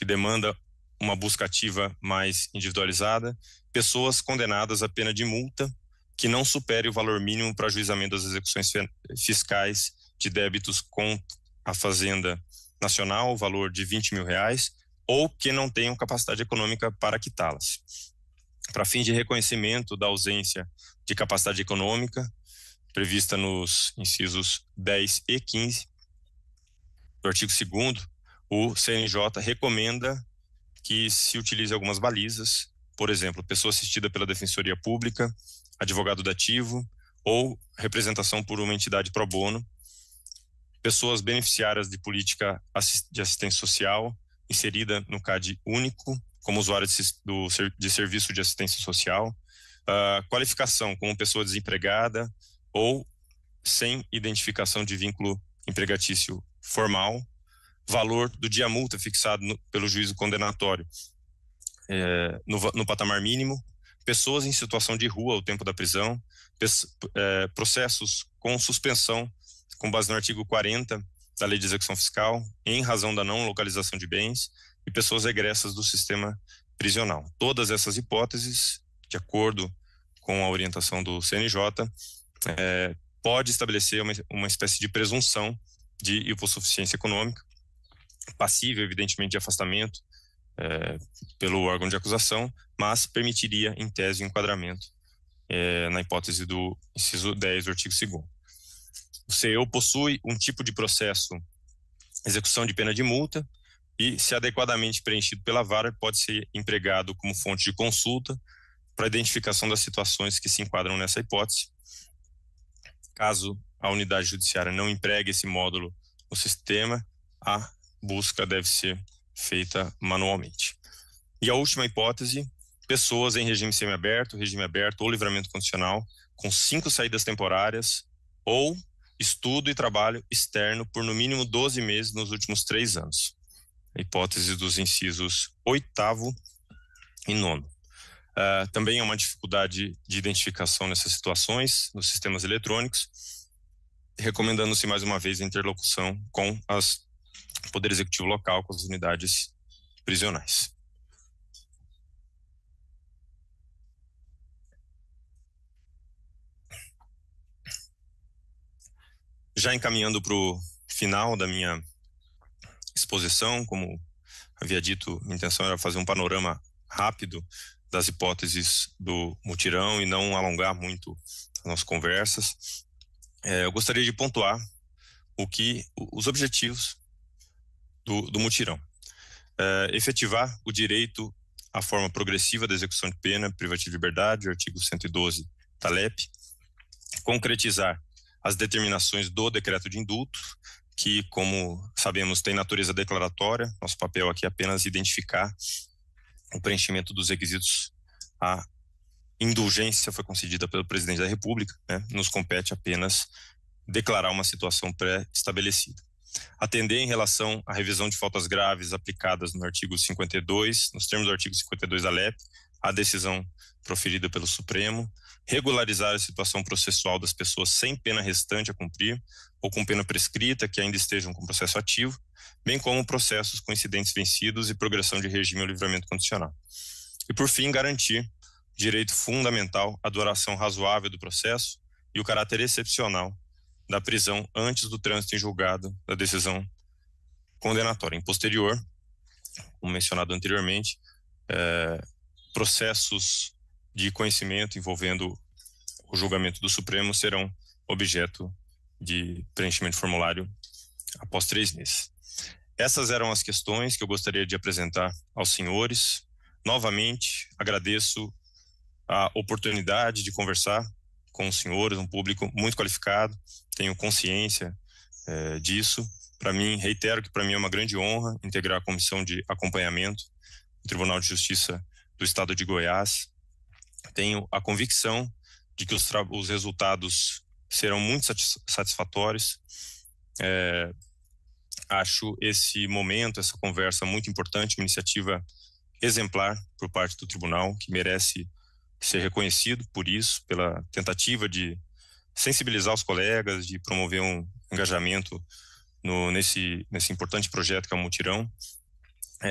demanda uma busca ativa mais individualizada, pessoas condenadas à pena de multa que não supere o valor mínimo para ajuizamento das execuções fiscais de débitos com a Fazenda Nacional, o valor de R$20 mil, ou que não tenham capacidade econômica para quitá-las. Para fins de reconhecimento da ausência de capacidade econômica, prevista nos incisos 10 e 15 do artigo 2º, o CNJ recomenda que se utilize algumas balizas, por exemplo, pessoa assistida pela Defensoria Pública, advogado dativo ou representação por uma entidade pro bono, pessoas beneficiárias de política de assistência social inserida no CAD único, como usuário de serviço de assistência social, qualificação como pessoa desempregada ou sem identificação de vínculo empregatício formal, valor do dia multa fixado pelo juízo condenatório no patamar mínimo, pessoas em situação de rua ao tempo da prisão, processos com suspensão com base no artigo 40 da Lei de Execução Fiscal, em razão da não localização de bens, e pessoas egressas do sistema prisional. Todas essas hipóteses, de acordo com a orientação do CNJ, pode estabelecer uma espécie de presunção de hipossuficiência econômica, passível, evidentemente, de afastamento pelo órgão de acusação, mas permitiria, em tese, o enquadramento na hipótese do inciso 10 do artigo 2º. O CEU possui um tipo de processo, execução de pena de multa, e, se adequadamente preenchido pela vara, pode ser empregado como fonte de consulta para a identificação das situações que se enquadram nessa hipótese. Caso a unidade judiciária não empregue esse módulo no sistema, a busca deve ser feita manualmente. E a última hipótese, pessoas em regime semiaberto, regime aberto ou livramento condicional, com 5 saídas temporárias ou estudo e trabalho externo por no mínimo 12 meses nos últimos 3 anos. A hipótese dos incisos 8º e 9º. Também há uma dificuldade de identificação nessas situações nos sistemas eletrônicos, recomendando-se mais uma vez a interlocução com o Poder Executivo local, com as unidades prisionais. Já encaminhando para o final da minha exposição, como havia dito, minha intenção era fazer um panorama rápido das hipóteses do mutirão e não alongar muito as nossas conversas. Eu gostaria de pontuar os objetivos do mutirão. Efetivar o direito à forma progressiva da execução de pena privativa de liberdade, artigo 112 da LEP, concretizar as determinações do decreto de indulto, que, como sabemos, tem natureza declaratória. Nosso papel aqui é apenas identificar o preenchimento dos requisitos. A indulgência foi concedida pelo presidente da República, né? Nos compete apenas declarar uma situação pré-estabelecida. Atender em relação à revisão de faltas graves aplicadas no artigo 52, nos termos do artigo 52 da LEP, a decisão proferida pelo Supremo, regularizar a situação processual das pessoas sem pena restante a cumprir ou com pena prescrita que ainda estejam com processo ativo, bem como processos com incidentes vencidos e progressão de regime ou livramento condicional. E, por fim, garantir direito fundamental à duração razoável do processo e o caráter excepcional da prisão antes do trânsito em julgado da decisão condenatória. Em posterior, como mencionado anteriormente, processos de conhecimento envolvendo o julgamento do Supremo serão objeto de preenchimento de formulário após 3 meses. Essas eram as questões que eu gostaria de apresentar aos senhores. Novamente, agradeço a oportunidade de conversar com os senhores, um público muito qualificado, tenho consciência disso. Para mim, reitero que para mim é uma grande honra integrar a comissão de acompanhamento do Tribunal de Justiça do Estado de Goiás. Tenho a convicção de que os resultados serão muito satisfatórios. Acho esse momento, essa conversa muito importante, uma iniciativa exemplar por parte do tribunal, que merece ser reconhecido por isso, pela tentativa de sensibilizar os colegas, de promover um engajamento nesse importante projeto que é o mutirão.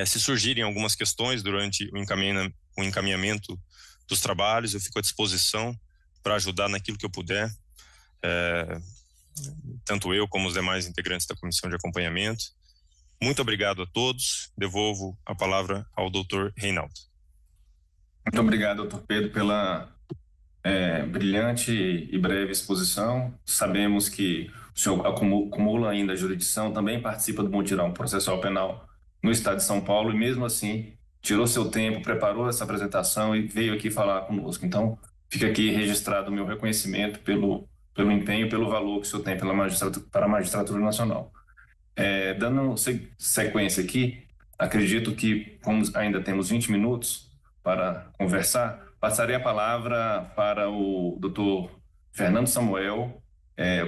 Se surgirem algumas questões durante o encaminhamento dos trabalhos, eu fico à disposição para ajudar naquilo que eu puder, tanto eu como os demais integrantes da comissão de acompanhamento. Muito obrigado a todos. Devolvo a palavra ao doutor Reinaldo. Muito obrigado, doutor Pedro, pela brilhante e breve exposição. Sabemos que o senhor acumula ainda a jurisdição, também participa do mutirão processual penal no estado de São Paulo e mesmo assim tirou seu tempo, preparou essa apresentação e veio aqui falar conosco. Então, fica aqui registrado o meu reconhecimento pelo empenho, pelo valor que o senhor tem para a magistratura nacional. Dando sequência aqui, acredito que, como ainda temos 20 minutos para conversar, passarei a palavra para o doutor Fernando Samuel,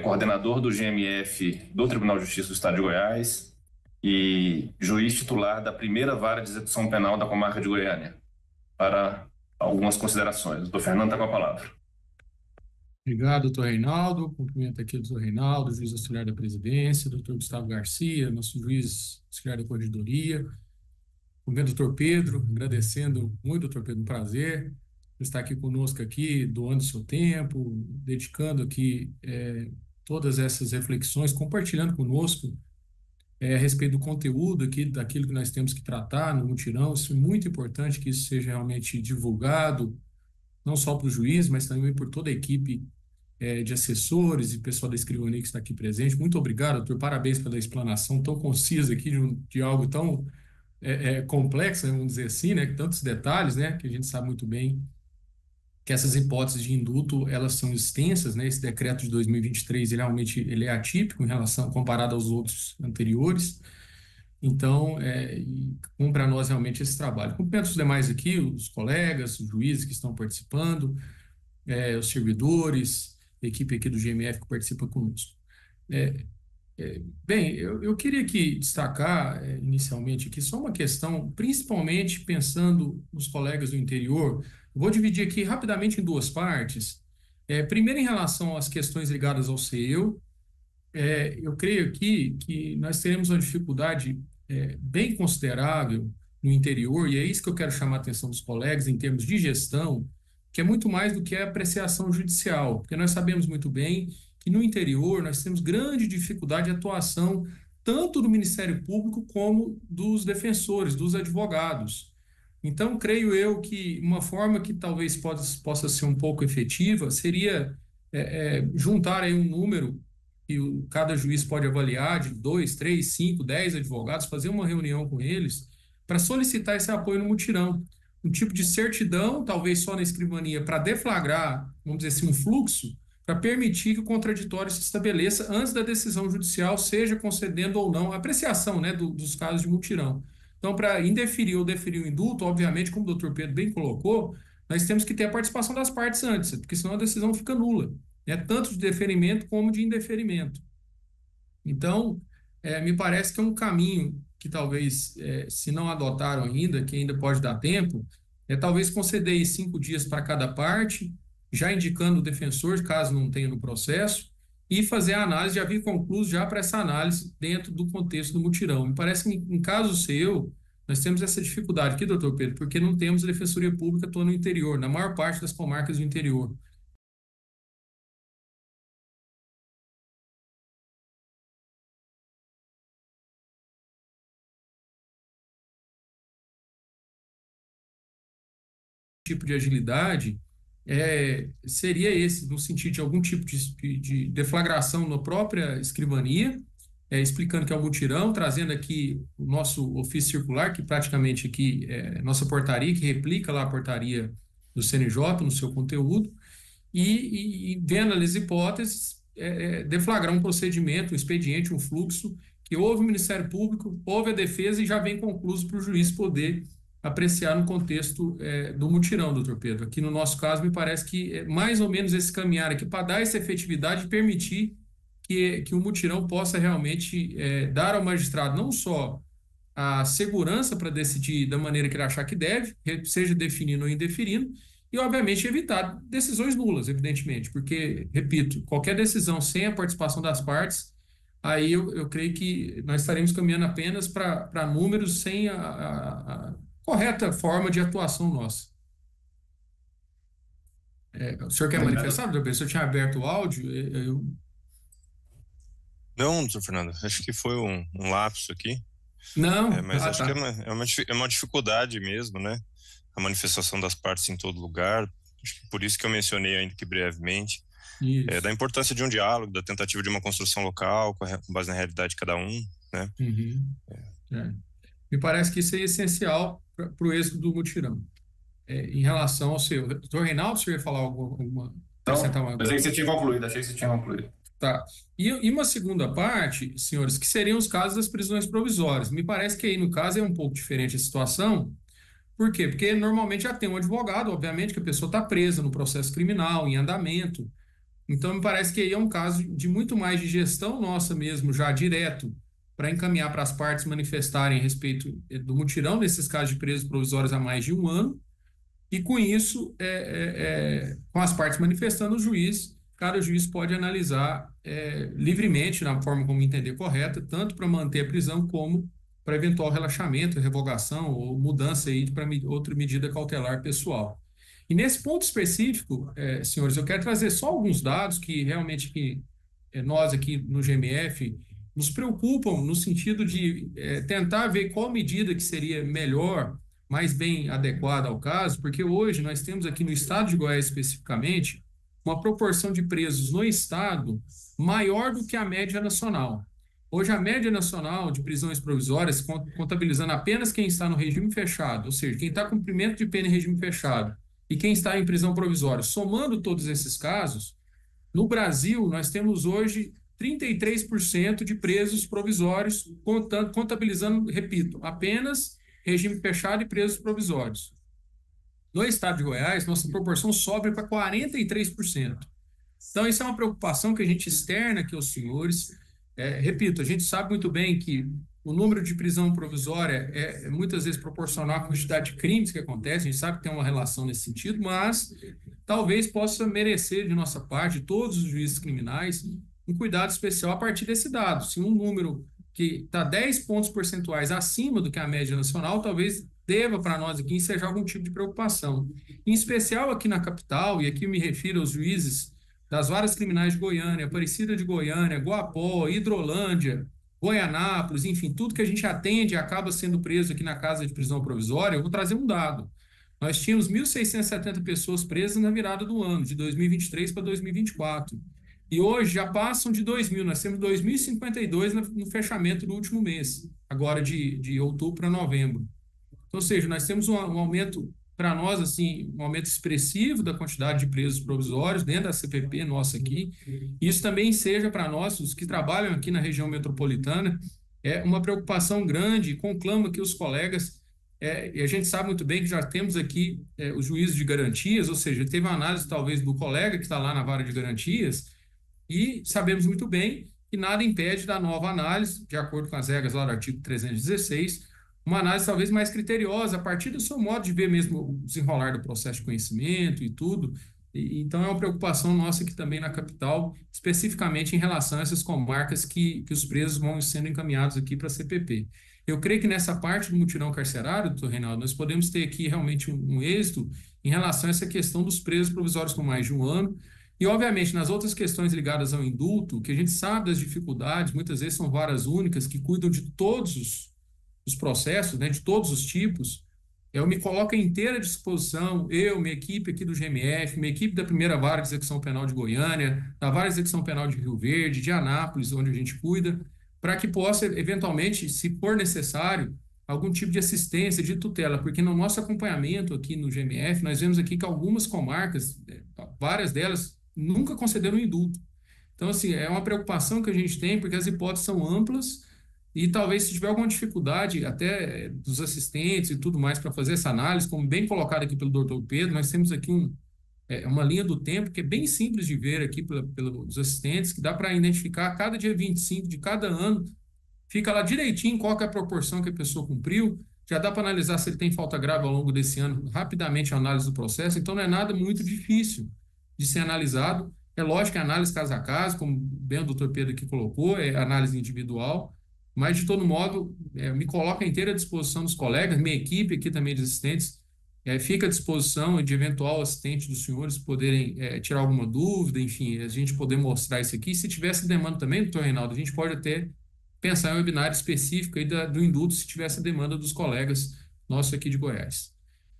coordenador do GMF do Tribunal de Justiça do Estado de Goiás e juiz titular da primeira vara de execução penal da comarca de Goiânia, para algumas considerações. Doutor Fernando está com a palavra. Obrigado, doutor Reinaldo. Cumprimento aqui o doutor Reinaldo, juiz auxiliar da presidência, doutor Gustavo Garcia, nosso juiz auxiliar da corregedoria. Cumprimento o doutor Pedro, agradecendo muito, doutor Pedro, um prazer estar aqui conosco aqui, doando seu tempo, dedicando aqui todas essas reflexões, compartilhando conosco a respeito do conteúdo aqui, daquilo que nós temos que tratar no mutirão. Isso é muito importante que isso seja realmente divulgado, não só para o juiz, mas também por toda a equipe de assessores e pessoal da escrivania que está aqui presente. Muito obrigado, doutor. Parabéns pela explanação tão concisa aqui de algo tão complexo, né, vamos dizer assim, né, tantos detalhes, né, que a gente sabe muito bem que essas hipóteses de indulto, elas são extensas, né, esse decreto de 2023, ele é atípico em relação, comparado aos outros anteriores. Então, cumpre a nós realmente esse trabalho. Cumprimento os demais aqui, os colegas, os juízes que estão participando, os servidores, a equipe aqui do GMF que participa conosco. Bem, eu queria aqui destacar, inicialmente, aqui só uma questão, principalmente pensando nos colegas do interior. Vou dividir aqui rapidamente em duas partes. Primeiro, em relação às questões ligadas ao CEU, eu creio aqui que nós teremos uma dificuldade bem considerável no interior, e é isso que eu quero chamar a atenção dos colegas em termos de gestão, que é muito mais do que a apreciação judicial, porque nós sabemos muito bem que no interior nós temos grande dificuldade de atuação tanto do Ministério Público como dos defensores, dos advogados. Então, creio eu que uma forma que talvez possa ser um pouco efetiva seria juntar aí um número que cada juiz pode avaliar de 2, 3, 5, 10 advogados, fazer uma reunião com eles para solicitar esse apoio no mutirão. Um tipo de certidão, talvez só na escrivania, para deflagrar, vamos dizer assim, um fluxo, para permitir que o contraditório se estabeleça antes da decisão judicial, seja concedendo ou não a apreciação, né, dos casos de mutirão. Então, para indeferir ou deferir o indulto, obviamente, como o doutor Pedro bem colocou, nós temos que ter a participação das partes antes, porque senão a decisão fica nula, né, tanto de deferimento como de indeferimento. Então, me parece que é um caminho que talvez, se não adotaram ainda, que ainda pode dar tempo, talvez conceder 5 dias para cada parte, já indicando o defensor, caso não tenha no processo, e fazer a análise, já vir concluso já para essa análise dentro do contexto do mutirão. Me parece que, em caso seu, nós temos essa dificuldade aqui, doutor Pedro, porque não temos defensoria pública atuando no interior, na maior parte das comarcas do interior. Tipo de agilidade seria esse, no sentido de algum tipo de deflagração na própria escrivania, explicando que é um mutirão, trazendo aqui o nosso ofício circular, que praticamente aqui é nossa portaria, que replica lá a portaria do CNJ no seu conteúdo, e vendo as hipóteses, deflagrar um procedimento, um expediente, um fluxo, que houve o Ministério Público, houve a defesa e já vem concluso para o juiz poder apreciar no contexto do mutirão, doutor Pedro. Aqui no nosso caso, me parece que é mais ou menos esse caminhar aqui para dar essa efetividade e permitir que o mutirão possa realmente dar ao magistrado não só a segurança para decidir da maneira que ele achar que deve, seja definindo ou indeferindo, e, obviamente, evitar decisões nulas, evidentemente, porque, repito, qualquer decisão sem a participação das partes, aí eu creio que nós estaremos caminhando apenas para números sem a correta forma de atuação nossa. O senhor quer manifestar, doutor Pedro? Se eu tinha aberto o áudio, Não, doutor Fernando, acho que foi um lapso aqui. Não, mas acho que é uma dificuldade mesmo, né? A manifestação das partes em todo lugar, Acho que por isso que eu mencionei ainda que brevemente, Isso. da importância de um diálogo, da tentativa de uma construção local, com base na realidade de cada um, né? Uhum. Me parece que isso é essencial para o êxito do mutirão. Em relação ao seu... Doutor Reinaldo, você ia falar acrescentar Então, alguma achei que coisa? você tinha concluído, achei que você tinha concluído. Tá. E uma segunda parte, senhores, que seriam os casos das prisões provisórias. Me parece que aí, no caso, é um pouco diferente a situação. Por quê? Porque normalmente já tem um advogado, obviamente, que a pessoa está presa no processo criminal, em andamento. Então, me parece que aí é um caso de muito mais de gestão nossa mesmo, já direto, para encaminhar para as partes manifestarem a respeito do mutirão desses casos de presos provisórios há mais de um ano. E com isso, com as partes manifestando, cada juiz pode analisar livremente, na forma como entender correta, tanto para manter a prisão como para eventual relaxamento, revogação ou mudança aí para outra medida cautelar pessoal. E nesse ponto específico, senhores, eu quero trazer só alguns dados que realmente nós aqui no GMF nos preocupam no sentido de tentar ver qual medida que seria melhor, mais bem adequada ao caso, porque hoje nós temos aqui no estado de Goiás especificamente uma proporção de presos no estado maior do que a média nacional. Hoje a média nacional de prisões provisórias, contabilizando apenas quem está no regime fechado, ou seja, quem está com cumprimento de pena em regime fechado e quem está em prisão provisória, somando todos esses casos, no Brasil nós temos hoje 33% de presos provisórios, contabilizando, repito, apenas regime fechado e presos provisórios. No estado de Goiás, nossa proporção sobe para 43%. Então, isso é uma preocupação que a gente externa aqui aos senhores. Repito, a gente sabe muito bem que o número de prisão provisória é muitas vezes proporcional à quantidade de crimes que acontecem, a gente sabe que tem uma relação nesse sentido, mas talvez possa merecer de nossa parte, de todos os juízes criminais, um cuidado especial a partir desse dado. Se um número que está 10 pontos percentuais acima do que a média nacional, talvez deva para nós aqui seja algum tipo de preocupação. Em especial aqui na capital, e aqui me refiro aos juízes das varas criminais de Goiânia, Aparecida de Goiânia, Guapó, Hidrolândia, Goianápolis, enfim, tudo que a gente atende acaba sendo preso aqui na casa de prisão provisória. Eu vou trazer um dado. Nós tínhamos 1.670 pessoas presas na virada do ano, de 2023 para 2024. E hoje já passam de 2.000, nós temos 2.052 no fechamento do último mês, agora de outubro para novembro. Ou seja, nós temos um aumento, para nós, assim, um aumento expressivo da quantidade de presos provisórios dentro da CPP nossa aqui. Isso também seja para nós, os que trabalham aqui na região metropolitana, uma preocupação grande, conclamo aqui os colegas, e a gente sabe muito bem que já temos aqui os juízes de garantias, ou seja, teve uma análise talvez do colega que está lá na vara de garantias, e sabemos muito bem que nada impede da nova análise, de acordo com as regras lá do artigo 316, uma análise talvez mais criteriosa, a partir do seu modo de ver mesmo o desenrolar do processo de conhecimento e tudo. Então, é uma preocupação nossa aqui também na capital, especificamente em relação a essas comarcas que os presos vão sendo encaminhados aqui para a CPP. Eu creio que nessa parte do mutirão carcerário, doutor Reinaldo, nós podemos ter aqui realmente um êxito em relação a essa questão dos presos provisórios com mais de um ano. E, obviamente, nas outras questões ligadas ao indulto, que a gente sabe das dificuldades, muitas vezes são varas únicas que cuidam de todos os processos, né, de todos os tipos. Eu me coloco à inteira disposição, minha equipe aqui do GMF, minha equipe da primeira vara de execução penal de Goiânia, da vara de execução penal de Rio Verde, de Anápolis, onde a gente cuida, para que possa, eventualmente, se for necessário, algum tipo de assistência, de tutela, porque no nosso acompanhamento aqui no GMF, nós vemos aqui que algumas comarcas, várias delas, nunca concederam indulto. Então, assim, é uma preocupação que a gente tem, porque as hipóteses são amplas e talvez se tiver alguma dificuldade até dos assistentes e tudo mais para fazer essa análise, como bem colocado aqui pelo doutor Pedro, nós temos aqui uma linha do tempo que é bem simples de ver aqui pelos assistentes, que dá para identificar a cada dia 25 de cada ano, fica lá direitinho qual que é a proporção que a pessoa cumpriu, já dá para analisar se ele tem falta grave ao longo desse ano, rapidamente a análise do processo, então não é nada muito difícil de ser analisado. É lógico que é análise caso a caso, como bem o doutor Pedro aqui colocou, é análise individual, mas de todo modo, me coloco à inteira disposição dos colegas, minha equipe aqui também de assistentes, fica à disposição de eventual assistente dos senhores poderem tirar alguma dúvida, enfim, a gente poder mostrar isso aqui. Se tivesse demanda também, doutor Reinaldo, a gente pode até pensar em um webinário específico aí do indulto, se tivesse demanda dos colegas nossos aqui de Goiás.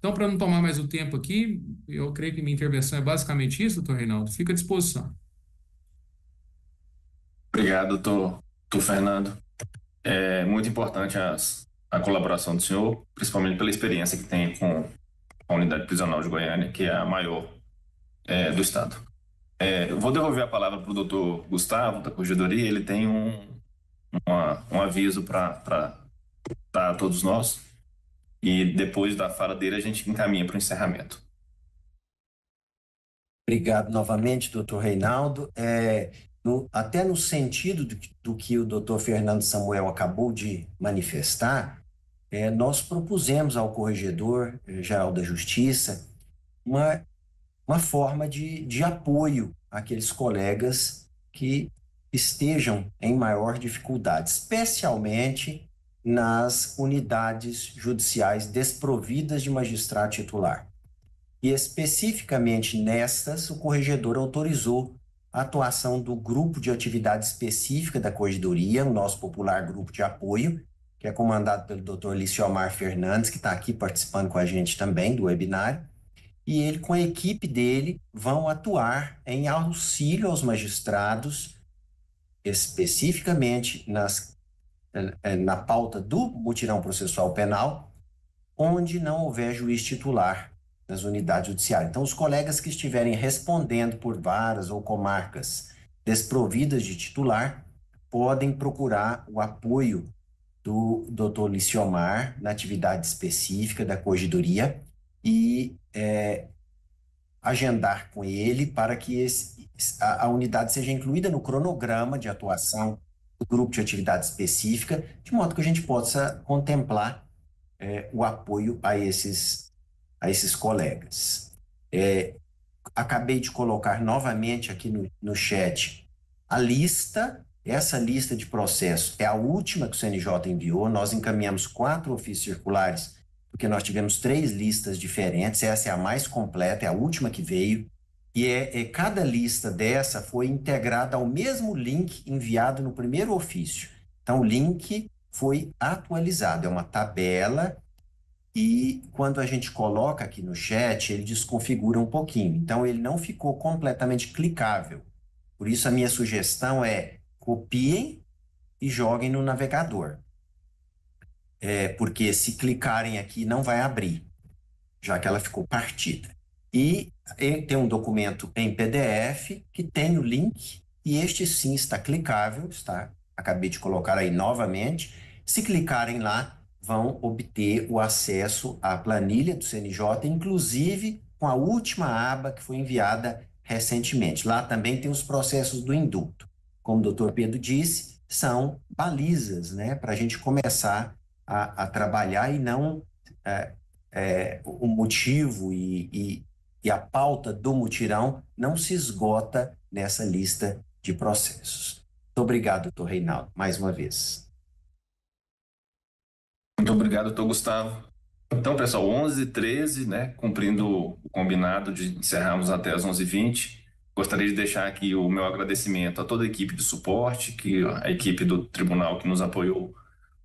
Então, para não tomar mais o tempo aqui, eu creio que minha intervenção é basicamente isso, doutor Reinaldo. Fica à disposição. Obrigado, doutor Fernando. É muito importante a colaboração do senhor, principalmente pela experiência que tem com a unidade prisional de Goiânia, que é a maior do estado. Eu vou devolver a palavra para o doutor Gustavo, da Corregedoria. Ele tem um aviso para a todos nós, e depois da fala dele a gente encaminha para o encerramento. Obrigado novamente, doutor Reinaldo. Até no sentido do que o doutor Fernando Samuel acabou de manifestar, nós propusemos ao Corregedor-Geral da Justiça uma forma de apoio àqueles colegas que estejam em maior dificuldade, especialmente nas unidades judiciais desprovidas de magistrado titular. E especificamente nestas, o corregedor autorizou a atuação do grupo de atividade específica da Corregedoria, o nosso popular grupo de apoio, que é comandado pelo Dr. Liciomar Fernandes, que está aqui participando com a gente também do webinário, e ele, com a equipe dele, vão atuar em auxílio aos magistrados, especificamente na pauta do mutirão processual penal, onde não houver juiz titular nas unidades judiciárias. Então, os colegas que estiverem respondendo por varas ou comarcas desprovidas de titular podem procurar o apoio do Dr. Liciomar na atividade específica da Corregedoria e agendar com ele para que a unidade seja incluída no cronograma de atuação do grupo de atividade específica, de modo que a gente possa contemplar o apoio a esses colegas. Acabei de colocar novamente aqui no chat a lista. Essa lista de processos é a última que o CNJ enviou. Nós encaminhamos 4 ofícios circulares, porque nós tivemos 3 listas diferentes. Essa é a mais completa, é a última que veio. E cada lista dessa foi integrada ao mesmo link enviado no primeiro ofício. Então, o link foi atualizado, é uma tabela, e quando a gente coloca aqui no chat, ele desconfigura um pouquinho. Então, ele não ficou completamente clicável. Por isso, a minha sugestão é copiem e joguem no navegador. Porque se clicarem aqui, não vai abrir, já que ela ficou partida. E tem um documento em PDF que tem o link, e este sim está clicável, acabei de colocar aí novamente. Se clicarem lá, vão obter o acesso à planilha do CNJ, inclusive com a última aba que foi enviada recentemente. Lá também tem os processos do indulto. Como o doutor Pedro disse, são balizas, né, para a gente começar a trabalhar, e não o motivo e a pauta do mutirão não se esgota nessa lista de processos. Muito obrigado, doutor Reinaldo, mais uma vez. Muito obrigado, doutor Gustavo. Então, pessoal, 11h13, né, cumprindo o combinado de encerrarmos até as 11h20. Gostaria de deixar aqui o meu agradecimento a toda a equipe de suporte, a equipe do tribunal que nos apoiou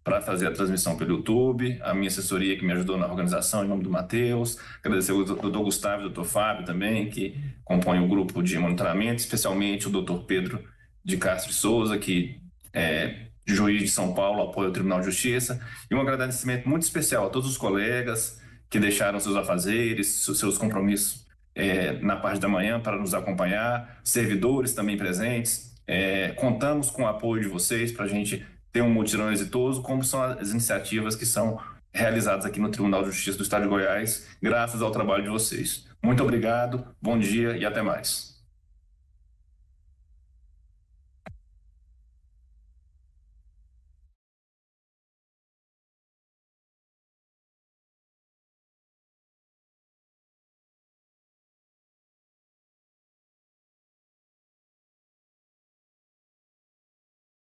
para fazer a transmissão pelo YouTube, a minha assessoria que me ajudou na organização, em nome do Matheus. Agradecer ao doutor Gustavo e ao doutor Fábio também, que compõem o grupo de monitoramento, especialmente o doutor Pedro de Castro Souza, que juiz de São Paulo, apoia o Tribunal de Justiça, e um agradecimento muito especial a todos os colegas que deixaram seus afazeres, seus compromissos na parte da manhã para nos acompanhar, servidores também presentes. Contamos com o apoio de vocês para a gente ter um mutirão exitoso, como são as iniciativas que são realizadas aqui no Tribunal de Justiça do Estado de Goiás, graças ao trabalho de vocês. Muito obrigado, bom dia e até mais.